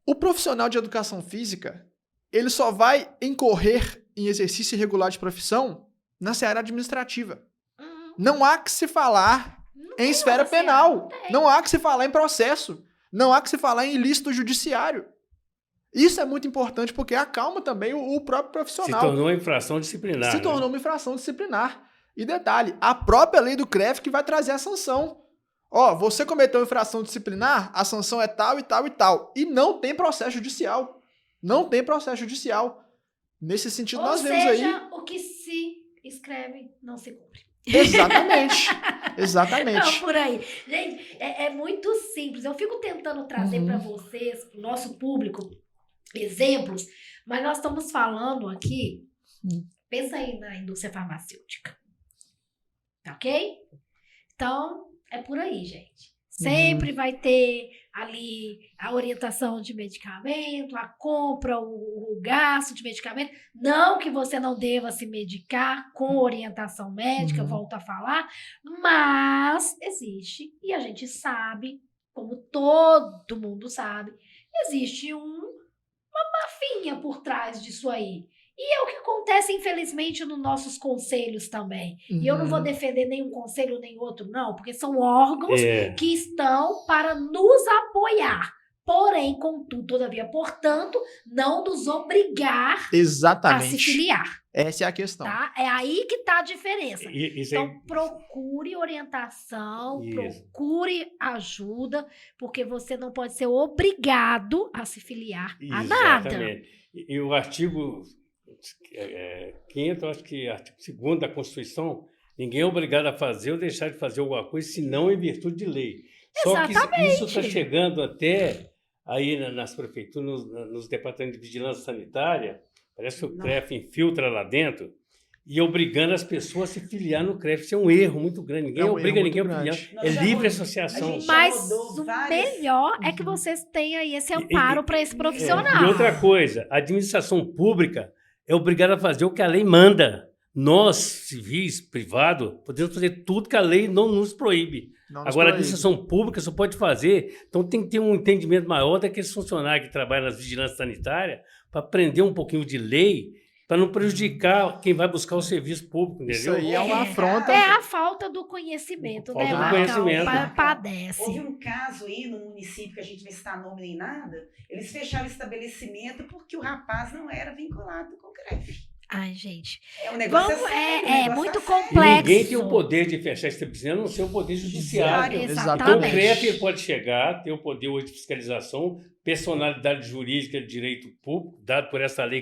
o profissional de educação física, ele só vai incorrer em exercício irregular de profissão na seara administrativa. Não há que se falar em esfera penal. Não há que se falar em processo. Não há que se falar em ilícito judiciário. Isso é muito importante porque acalma também o próprio profissional. Se tornou uma infração disciplinar. Se tornou uma infração disciplinar. E detalhe, a própria lei do CREF que vai trazer a sanção. Ó, você cometeu infração disciplinar, a sanção é tal e tal e tal. E não tem processo judicial. Não tem processo judicial. Nesse sentido, nós vemos aí... Ou seja, o que se escreve não se cumpre. Exatamente. Exatamente. Não, por aí. Gente, é muito simples. Eu fico tentando trazer para vocês, para o nosso público, exemplos, mas nós estamos falando aqui, pensa aí na indústria farmacêutica. Tá ok? Então, é por aí, gente. Sempre vai ter ali a orientação de medicamento, a compra, o gasto de medicamento. Não que você não deva se medicar com orientação médica, volto a falar, mas existe, e a gente sabe, como todo mundo sabe, existe uma mafinha por trás disso aí. E é o que acontece, infelizmente, nos nossos conselhos também. E eu não vou defender nenhum conselho nem outro, não, porque são órgãos que estão para nos apoiar. Porém, contudo, todavia, portanto, não nos obrigar a se filiar. Essa é a questão. Tá? É aí que está a diferença. Isso então, procure orientação, procure ajuda, porque você não pode ser obrigado a se filiar a nada. Exatamente. E o artigo 5º, acho que artigo 2º da Constituição, ninguém é obrigado a fazer ou deixar de fazer alguma coisa, senão em virtude de lei. Exatamente. Só que isso está chegando até aí nas prefeituras, nos departamentos de vigilância sanitária, parece que o CREF infiltra lá dentro, e obrigando as pessoas a se filiar no CREF. Isso é um erro muito grande. Ninguém obriga ninguém a filiar. Nós É já livre rodamos. associação. A gente Mas rodou o várias- melhor é que vocês tenham aí esse amparo para esse profissional. E outra coisa, a administração pública é obrigada a fazer o que a lei manda. Nós, civis, privado, podemos fazer tudo que a lei não nos proíbe. Não nos Agora, a proíbe. administração pública só pode fazer. Então, tem que ter um entendimento maior daqueles funcionários que trabalham nas vigilâncias sanitárias para aprender um pouquinho de lei, para não prejudicar quem vai buscar o serviço público, Isso entendeu? aí é uma afronta. É a falta do conhecimento, Falta né, do Marcão? conhecimento. Padece. Houve um caso aí no município, que a gente não está nome nem nada, eles fecharam o estabelecimento porque o rapaz não era vinculado com o CREF. Ai, gente. O negócio Vamos, sério, o é negócio muito tá sério. E complexo. ninguém tem o poder de fechar estabelecimento, a não ser o poder judiciário. Então, o Exatamente. CREF ele pode chegar, ter o poder hoje de fiscalização, personalidade jurídica de direito público, dado por essa lei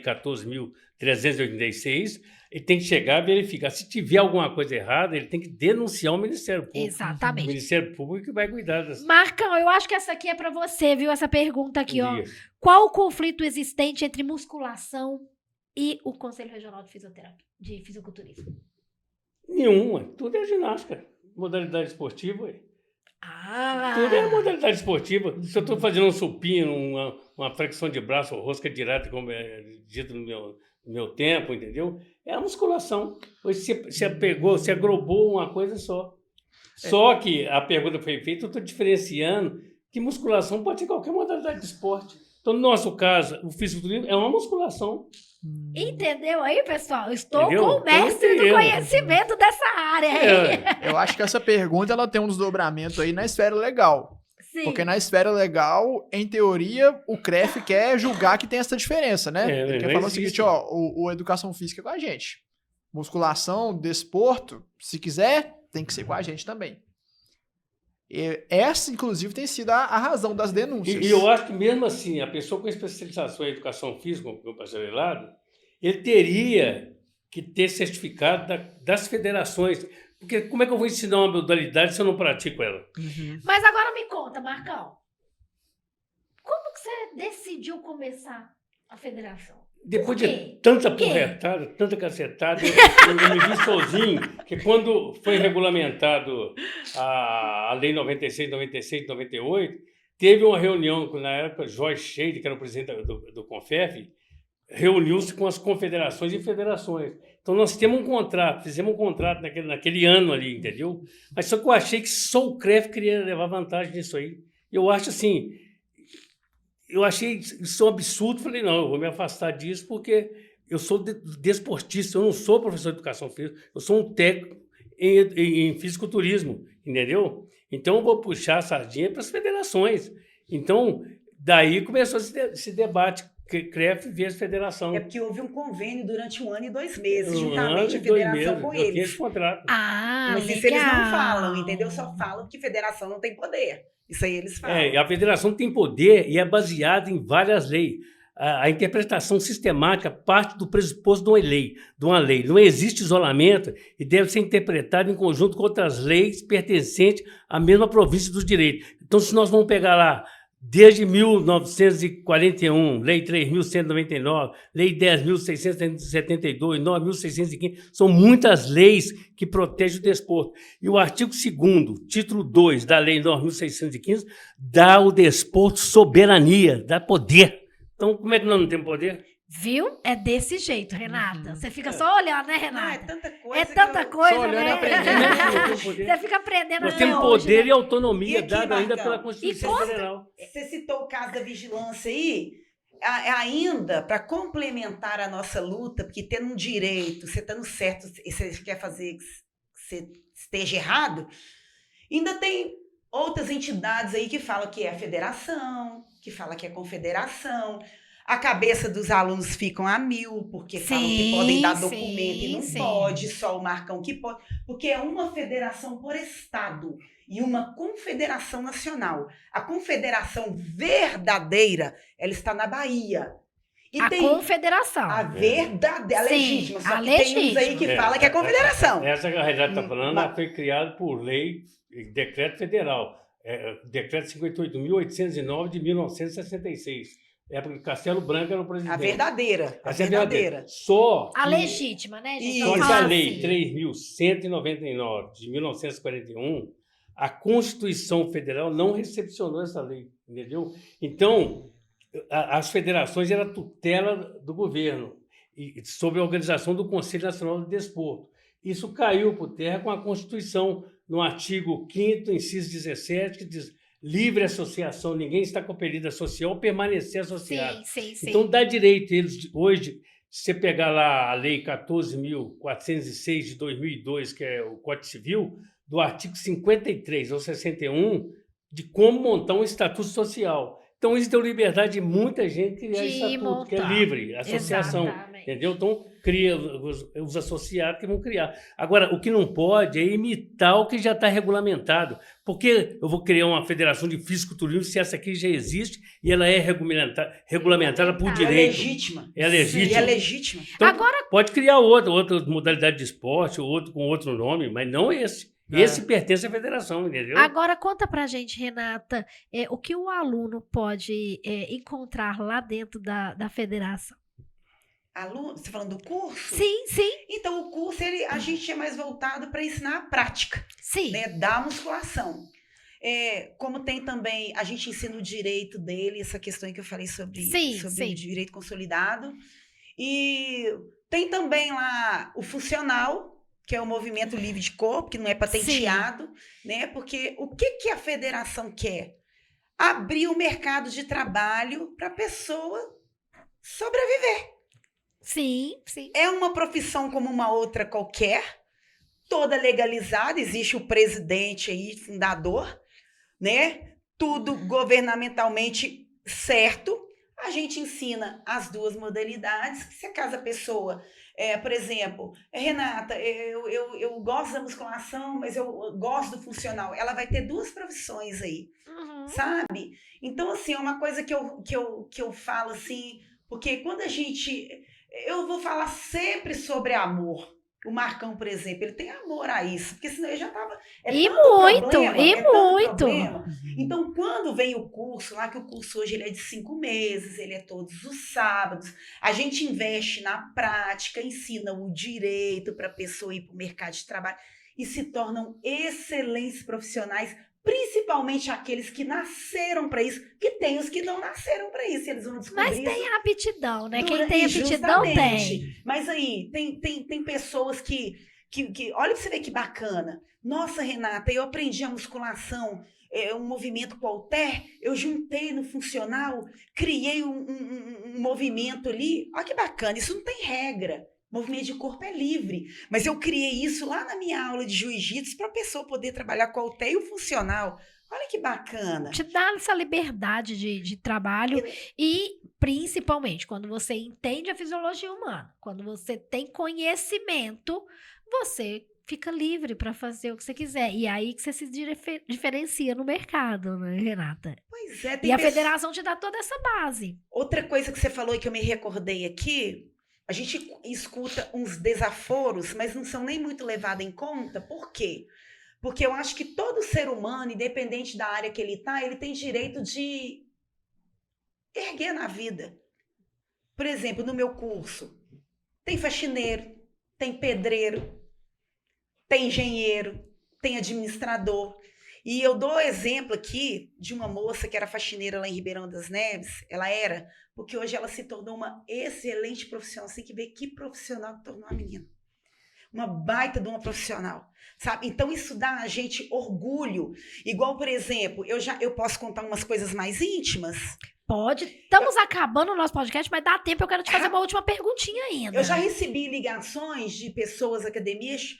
14.386, ele tem que chegar e verificar. Se tiver alguma coisa errada, ele tem que denunciar o Ministério Público. O Exatamente. Ministério Público que vai cuidar das Marcão, eu acho que essa aqui é para você, viu? Essa pergunta aqui, ó. dias. Qual o conflito existente entre musculação e o Conselho Regional de Fisioterapia, de Fisiculturismo? Nenhuma. Tudo é ginástica. Modalidade esportiva. Ué. Ah! Tudo é modalidade esportiva. Se eu estou fazendo um supino, uma flexão de braço, ou rosca direta, como é dito no meu tempo, entendeu? É a musculação. Hoje você apegou, você agrobou uma coisa só. Só que a pergunta foi feita, eu estou diferenciando que musculação pode ser qualquer modalidade de esporte. Então, no nosso caso, o fisiculturismo é uma musculação. Entendeu aí, pessoal? Eu estou Entendeu? com o mestre do Entendeu? conhecimento dessa área aí. É. Eu acho que essa pergunta ela tem um desdobramento aí na esfera legal. Sim. Porque na esfera legal, em teoria, o CREF quer julgar que tem essa diferença, né? É, Ele quer não falar o existe. seguinte, ó, o educação física é com a gente. Musculação, desporto, se quiser, tem que ser com a gente também. E essa, inclusive, tem sido a razão das denúncias. E eu acho que mesmo assim, a pessoa com especialização em educação física, como bacharelado, ele teria que ter certificado das federações. Porque como é que eu vou ensinar uma modalidade se eu não pratico ela? Uhum. Mas agora me conta, Marcão. Como que você decidiu começar a federação? Depois Por de quê? tanta Por quê? porretada, tanta cacetada, eu me vi sozinho, que quando foi regulamentado a Lei 96, 96, 98, teve uma reunião, na época, Jorge Scheide, que era o presidente do CONFEF, reuniu-se com as confederações e federações. Então, nós temos um contrato, fizemos um contrato naquele ano ali, entendeu? Mas só que eu achei que só o CREF queria levar vantagem nisso aí. Eu acho assim... Eu achei isso um absurdo, falei, não, eu vou me afastar disso porque eu sou desportista, eu não sou professor de educação física, eu sou um técnico em fisiculturismo, entendeu? Então, eu vou puxar a sardinha para as federações. Então, daí começou esse debate, CREF versus federação. É porque houve um convênio durante 1 ano e 2 meses, Um juntamente ano a e 2 federação meses, com eu tinha eles. esse contrato. Ah, Mas legal. isso eles não falam, entendeu? Só falam que federação não tem poder. Isso aí eles falam. A federação tem poder e é baseada em várias leis. A interpretação sistemática parte do pressuposto de uma lei. Não existe isolamento e deve ser interpretado em conjunto com outras leis pertencentes à mesma província dos direitos. Então, se nós vamos pegar lá, desde 1941, Lei 3.199, Lei 10.672, 9.615, são muitas leis que protegem o desporto. E o artigo 2º, título 2 da Lei 9.615, dá ao desporto soberania, dá poder. Então, como é que nós não temos poder? Viu? É desse jeito, Renata. Você fica só olhando, né, Não, é Renata? tanta coisa. É tanta coisa, Só olhando e né? aprendendo. Você fica aprendendo Nós até temos hoje, poder né? e autonomia E aqui, dada ainda Marcão? pela Constituição Federal. Você citou o caso da vigilância aí. Ainda, para complementar a nossa luta, porque tendo um direito, você estando certo, e você quer fazer que você esteja errado, ainda tem outras entidades aí que falam que é a federação, que fala que é confederação. A cabeça dos alunos ficam a 1000, porque falam que podem dar documento e não sim. pode, só o Marcão que pode, porque é uma federação por estado e uma confederação nacional. A confederação verdadeira, ela está na Bahia. E A tem confederação. a verdadeira, a Sim, legítima, só a que tem uns aí legítima. que fala que é confederação. Essa que a Renata está falando, Mas- ela foi criada por lei, decreto federal, decreto 58.809 de 1966. época de Castelo Branco era o presidente. A verdadeira. A Essa é a verdadeira. Só A que- legítima, né, gente? Isso. Só Vamos que a falar Lei assim. 3.199 de 1941, a Constituição Federal não recepcionou essa lei, entendeu? Então, as federações eram tutela do governo e sob a organização do Conselho Nacional de Desporto. Isso caiu por terra com a Constituição, no artigo 5º, inciso 17, que diz: livre associação, ninguém está compelido a associar ou permanecer associado. Sim. Então, dá direito eles, hoje, se você pegar lá a Lei 14.406 de 2002, que é o Código Civil, do artigo 53 ou 61, de como montar um estatuto social. Então, isso deu liberdade de muita gente criar De estatuto, que é montar. livre, associação. Exatamente. Entendeu? Então, cria os associados que vão criar. Agora, o que não pode é imitar o que já está regulamentado. Porque eu vou criar uma federação de fisiculturismo se essa aqui já existe e ela é regulamentada por É É direito. legítima. É legítima. É legítima. Então, Agora, pode criar outra modalidade de esporte, ou outro com outro nome, mas não esse. Esse pertence à federação, entendeu? agora conta pra gente, Renata, o que o aluno pode encontrar lá dentro da federação. Aluno, você falando do curso? Sim. Então, o curso, a gente é mais voltado para ensinar a prática, Sim. né, da musculação. Como tem também, a gente ensina o direito dele, essa questão que eu falei sobre Sim. o direito consolidado. E tem também lá o funcional, que é o movimento livre de corpo, que não é patenteado, né? Porque o que a federação quer? Abrir o mercado de trabalho para a pessoa sobreviver. Sim. É uma profissão como uma outra qualquer, toda legalizada, existe o presidente aí, fundador, né? Tudo governamentalmente certo. A gente ensina as duas modalidades. Se acaso a pessoa, por exemplo, Renata, eu gosto da musculação, mas eu gosto do funcional. Ela vai ter duas profissões aí, sabe? Então, assim, é uma coisa que eu falo assim, porque quando a gente... Eu vou falar sempre sobre amor. O Marcão, por exemplo, ele tem amor a isso, porque senão ele já estava... muito. Então, quando vem o curso, lá que o curso hoje ele é de 5 meses, ele é todos os sábados, a gente investe na prática, ensina o direito para a pessoa ir para o mercado de trabalho e se tornam excelentes profissionais, principalmente aqueles que nasceram para isso, que tem os que não nasceram para isso, eles vão descobrir. Mas tem a aptidão, né? Quem Durante- tem aptidão justamente. tem. Mas aí, tem pessoas que olha para você ver que bacana. Nossa, Renata, eu aprendi a musculação, um movimento com o halter, eu juntei no funcional, criei um movimento ali. Olha que bacana, isso não tem regra. Movimento de corpo é livre. Mas eu criei isso lá na minha aula de jiu-jitsu para a pessoa poder trabalhar com o halter e o funcional. Olha que bacana. Te dá essa liberdade de trabalho e, principalmente, quando você entende a fisiologia humana, quando você tem conhecimento, você fica livre para fazer o que você quiser. E aí que você se diferencia no mercado, né, Renata? Pois é. E a federação te dá toda essa base. Outra coisa que você falou e que eu me recordei aqui, a gente escuta uns desaforos, mas não são nem muito levados em conta. Por quê? Porque eu acho que todo ser humano, independente da área que ele está, ele tem direito de erguer na vida. Por exemplo, no meu curso, tem faxineiro, tem pedreiro, tem engenheiro, tem administrador. E eu dou exemplo aqui de uma moça que era faxineira lá em Ribeirão das Neves. Ela era, porque hoje ela se tornou uma excelente profissional. Você tem que ver que profissional que tornou a menina. Uma baita de uma profissional, sabe? Então isso dá a gente orgulho. Igual, por exemplo, eu posso contar umas coisas mais íntimas? Pode. Estamos acabando o nosso podcast, mas dá tempo, eu quero te fazer uma última perguntinha ainda. Eu já recebi ligações de pessoas, academias,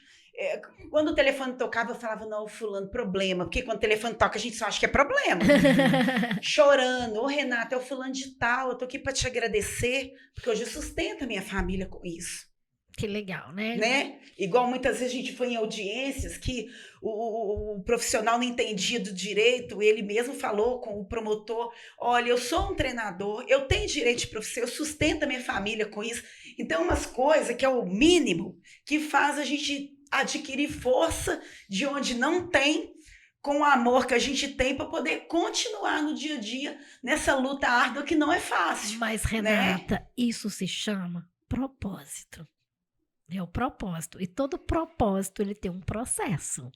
quando o telefone tocava, eu falava, não, fulano, problema. Porque quando o telefone toca, a gente só acha que é problema. Chorando. Ô, Renata, é o fulano de tal, eu tô aqui para te agradecer, porque hoje eu sustento a minha família com isso. Que legal, né? Igual muitas vezes a gente foi em audiências que o profissional não entendia do direito, ele mesmo falou com o promotor, olha, eu sou um treinador, eu tenho direito de profissão, eu sustento a minha família com isso. Então, umas coisas que é o mínimo que faz a gente adquirir força de onde não tem com o amor que a gente tem para poder continuar no dia a dia nessa luta árdua que não é fácil. Mas, Renata, isso se chama propósito. É o propósito. E todo propósito, ele tem um processo.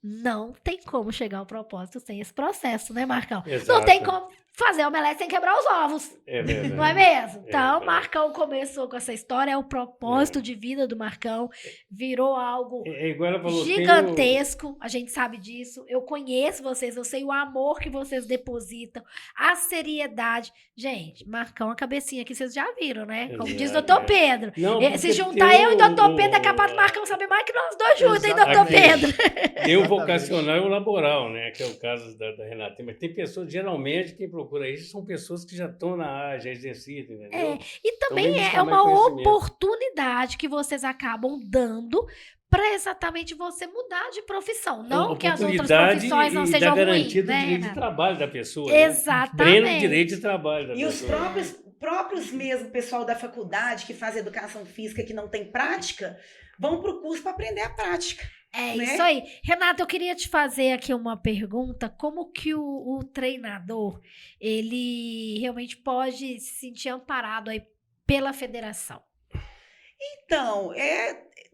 Não tem como chegar ao propósito sem esse processo, né, Marcão? Exato. Não tem como fazer omelete sem quebrar os ovos. É verdade. Não é mesmo? É Então, verdade. Marcão começou com essa história, é o propósito de vida do Marcão, virou algo É igual ela falou, gigantesco, a gente sabe disso. Eu conheço vocês, eu sei o amor que vocês depositam, a seriedade. Gente, Marcão, a cabecinha aqui, vocês já viram, né? Como diz o Exato, doutor é. Pedro. Não, Se porque juntar tem eu e o doutor Pedro, é capaz do Marcão saber mais que nós dois juntos, hein, doutor Aqui. Pedro? Tem o vocacional e o laboral, né? Que é o caso da Renata. Mas tem pessoas, geralmente, quem procura isso são pessoas que já estão na área, já exercitam, entendeu? E também vem buscar é mais uma conhecimento. oportunidade que vocês acabam dando para exatamente você mudar de profissão. Não que as outras Oportunidade profissões não e sejam da ruins, garantia do né, direito de Renata? trabalho da pessoa. Né? Exatamente. Pleno direito de trabalho da E os pessoa. próprios mesmo pessoal da faculdade que faz educação física que não tem prática, vão para o curso para aprender a prática. É né? isso aí. Renata, eu queria te fazer aqui uma pergunta. Como que o treinador, ele realmente pode se sentir amparado aí pela federação? Então,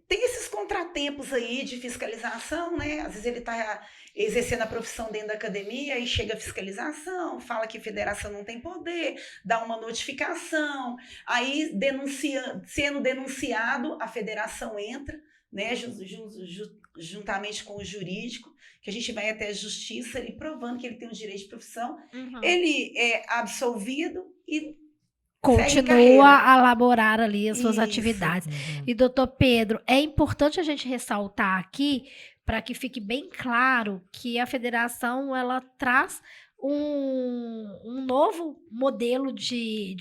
tem esses contratempos aí de fiscalização, né? Às vezes ele está exercendo a profissão dentro da academia e chega a fiscalização, fala que a federação não tem poder, dá uma notificação, aí sendo denunciado, a federação entra, né? Juntamente com o jurídico, que a gente vai até a justiça e provando que ele tem o direito de profissão, ele é absolvido e continua a elaborar ali as suas Isso. atividades. E, doutor Pedro, é importante a gente ressaltar aqui, para que fique bem claro, que a federação ela traz um novo modelo de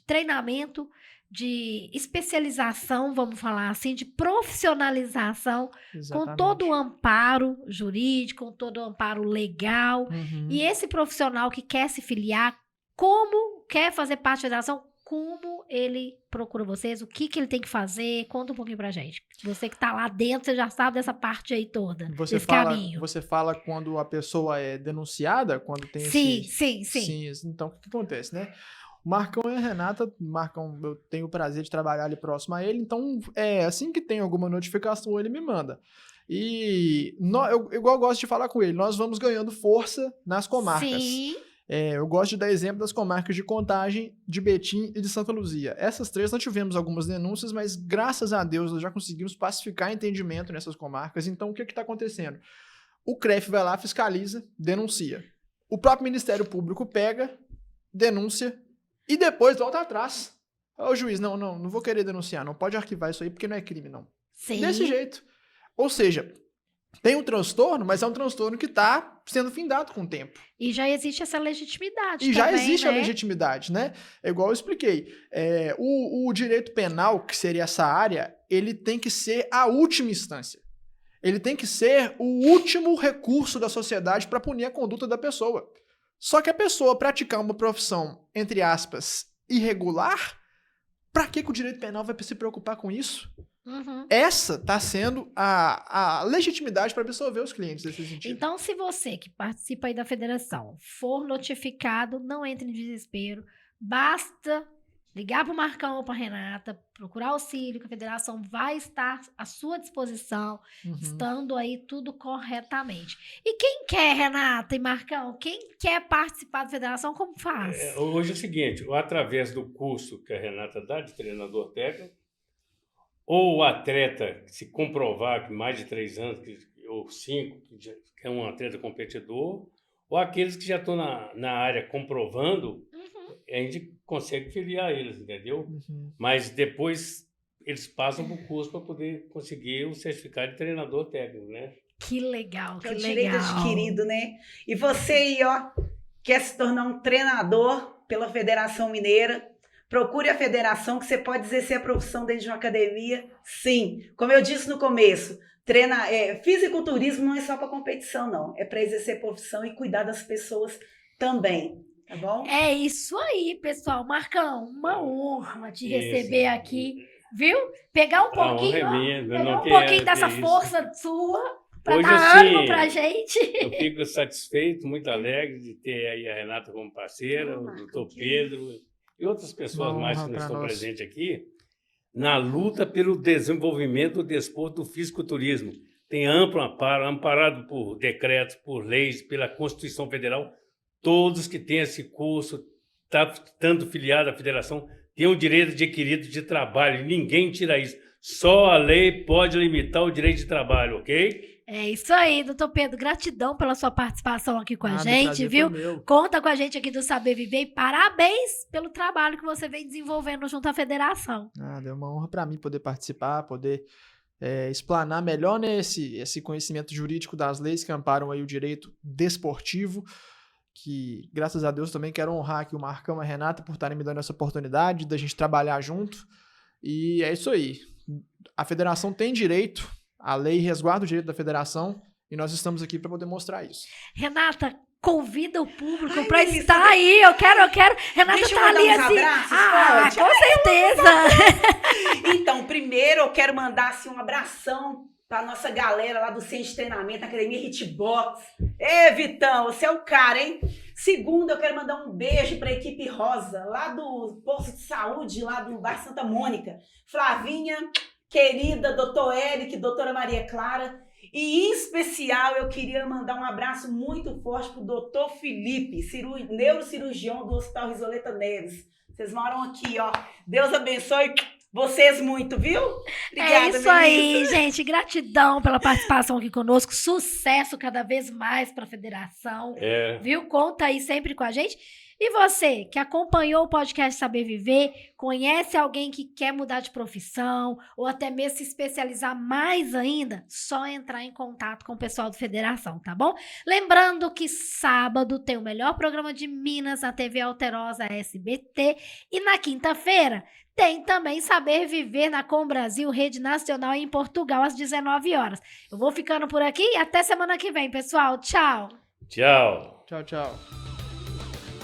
treinamento, de especialização, vamos falar assim, de profissionalização, com todo o amparo jurídico, com todo o amparo legal. E esse profissional que quer se filiar, como quer fazer parte da federação, como ele procura vocês, o que ele tem que fazer? Conta um pouquinho pra gente. Você que tá lá dentro, você já sabe dessa parte aí toda, desse caminho. Você fala quando a pessoa é denunciada, quando tem Sim. Então, o que acontece, né? O Marcão e a Renata, Marcão, eu tenho o prazer de trabalhar ali próximo a ele, então, assim que tem alguma notificação, ele me manda. E, igual eu gosto de falar com ele, nós vamos ganhando força nas comarcas. Sim. Eu gosto de dar exemplo das comarcas de Contagem, de Betim e de Santa Luzia. Essas três nós tivemos algumas denúncias, mas graças a Deus nós já conseguimos pacificar entendimento nessas comarcas. Então o que está acontecendo? O CREF vai lá, fiscaliza, denuncia. O próprio Ministério Público pega, denúncia e depois volta atrás. O juiz, não vou querer denunciar, não pode arquivar isso aí porque não é crime, não. Sim. Desse jeito. Ou seja, tem um transtorno, mas é um transtorno que está sendo findado com o tempo. E já existe essa legitimidade E também, já existe né? a legitimidade, né? É igual eu expliquei. O direito penal, que seria essa área, ele tem que ser a última instância. Ele tem que ser o último recurso da sociedade para punir a conduta da pessoa. Só que a pessoa praticar uma profissão, entre aspas, irregular, para que o direito penal vai se preocupar com isso? Essa está sendo a legitimidade para absorver os clientes nesse sentido. Então, se você que participa aí da federação for notificado, não entre em desespero. Basta ligar para o Marcão ou para a Renata, procurar auxílio, que a federação vai estar à sua disposição, estando aí tudo corretamente. E quem quer, Renata e Marcão, quem quer participar da federação, como faz? Hoje é o seguinte, através do curso que a Renata dá de treinador técnico, ou o atleta se comprovar que mais de 3 anos, ou 5, que é um atleta competidor, ou aqueles que já estão na área comprovando, a gente consegue filiar eles, entendeu? Mas depois eles passam por curso para poder conseguir o certificado de treinador técnico, né? Que legal, Que que é o legal. direito adquirido, né? E você aí, ó, quer se tornar um treinador pela Federação Mineira, procure a federação que você pode exercer a profissão dentro de uma academia. Sim, como eu disse no começo, fisiculturismo não é só para competição, não. É para exercer profissão e cuidar das pessoas também, tá bom? É isso aí, pessoal. Marcão, uma honra te receber aqui, viu? Pegar um pouquinho, honra é minha, pegar não um pouquinho quero dessa ter isso. força sua Pra Hoje, dar ânimo assim, pra gente. eu fico satisfeito, muito alegre de ter aí a Renata como parceira, o doutor Pedro e outras pessoas Uma mais honra que não pra estão nós. presentes aqui, na luta pelo desenvolvimento do desporto do fisiculturismo. Tem amplo amparo, amparado por decretos, por leis, pela Constituição Federal. Todos que têm esse curso, estando filiado à federação, têm o direito adquirido de trabalho. Ninguém tira isso. Só a lei pode limitar o direito de trabalho, ok? É isso aí, doutor Pedro. Gratidão pela sua participação aqui com a Nada, gente, prazer viu? foi meu. Conta com a gente aqui do Saber Viver e parabéns pelo trabalho que você vem desenvolvendo junto à federação. É uma honra para mim poder participar, poder explanar melhor, né, esse conhecimento jurídico das leis que amparam aí o direito desportivo, que graças a Deus também quero honrar aqui o Marcão e a Renata por estarem me dando essa oportunidade da gente trabalhar junto. E é isso aí. A federação tem direito, a lei resguarda o direito da federação e nós estamos aqui para poder mostrar isso. Renata, convida o público Ai, pra Melissa, estar aí. Eu quero. Renata Deixa eu tá mandar ali uns assim. abraços, pode? Com certeza. Então, primeiro eu quero mandar assim, um abração pra nossa galera lá do Centro de Treinamento, Academia Hitbox. Ê, Vitão, você é o cara, hein? Segundo, eu quero mandar um beijo pra equipe Rosa, lá do posto de saúde, lá do bairro Santa Mônica. Flavinha, querida, doutor Eric, doutora Maria Clara. E, em especial, eu queria mandar um abraço muito forte pro doutor Felipe, neurocirurgião do Hospital Risoleta Neves. Vocês moram aqui, ó. Deus abençoe vocês muito, viu? Obrigada, É isso aí, Melissa. gente. Gratidão pela participação aqui conosco. Sucesso cada vez mais para a federação. Viu? Conta aí sempre com a gente. E você que acompanhou o podcast Saber Viver, conhece alguém que quer mudar de profissão ou até mesmo se especializar mais ainda, só entrar em contato com o pessoal do Federação, tá bom? Lembrando que sábado tem o melhor programa de Minas na TV Alterosa SBT e na quinta-feira tem também Saber Viver na Com Brasil, Rede Nacional em Portugal, às 19 horas. Eu vou ficando por aqui e até semana que vem, pessoal. Tchau! Tchau. Tchau, tchau.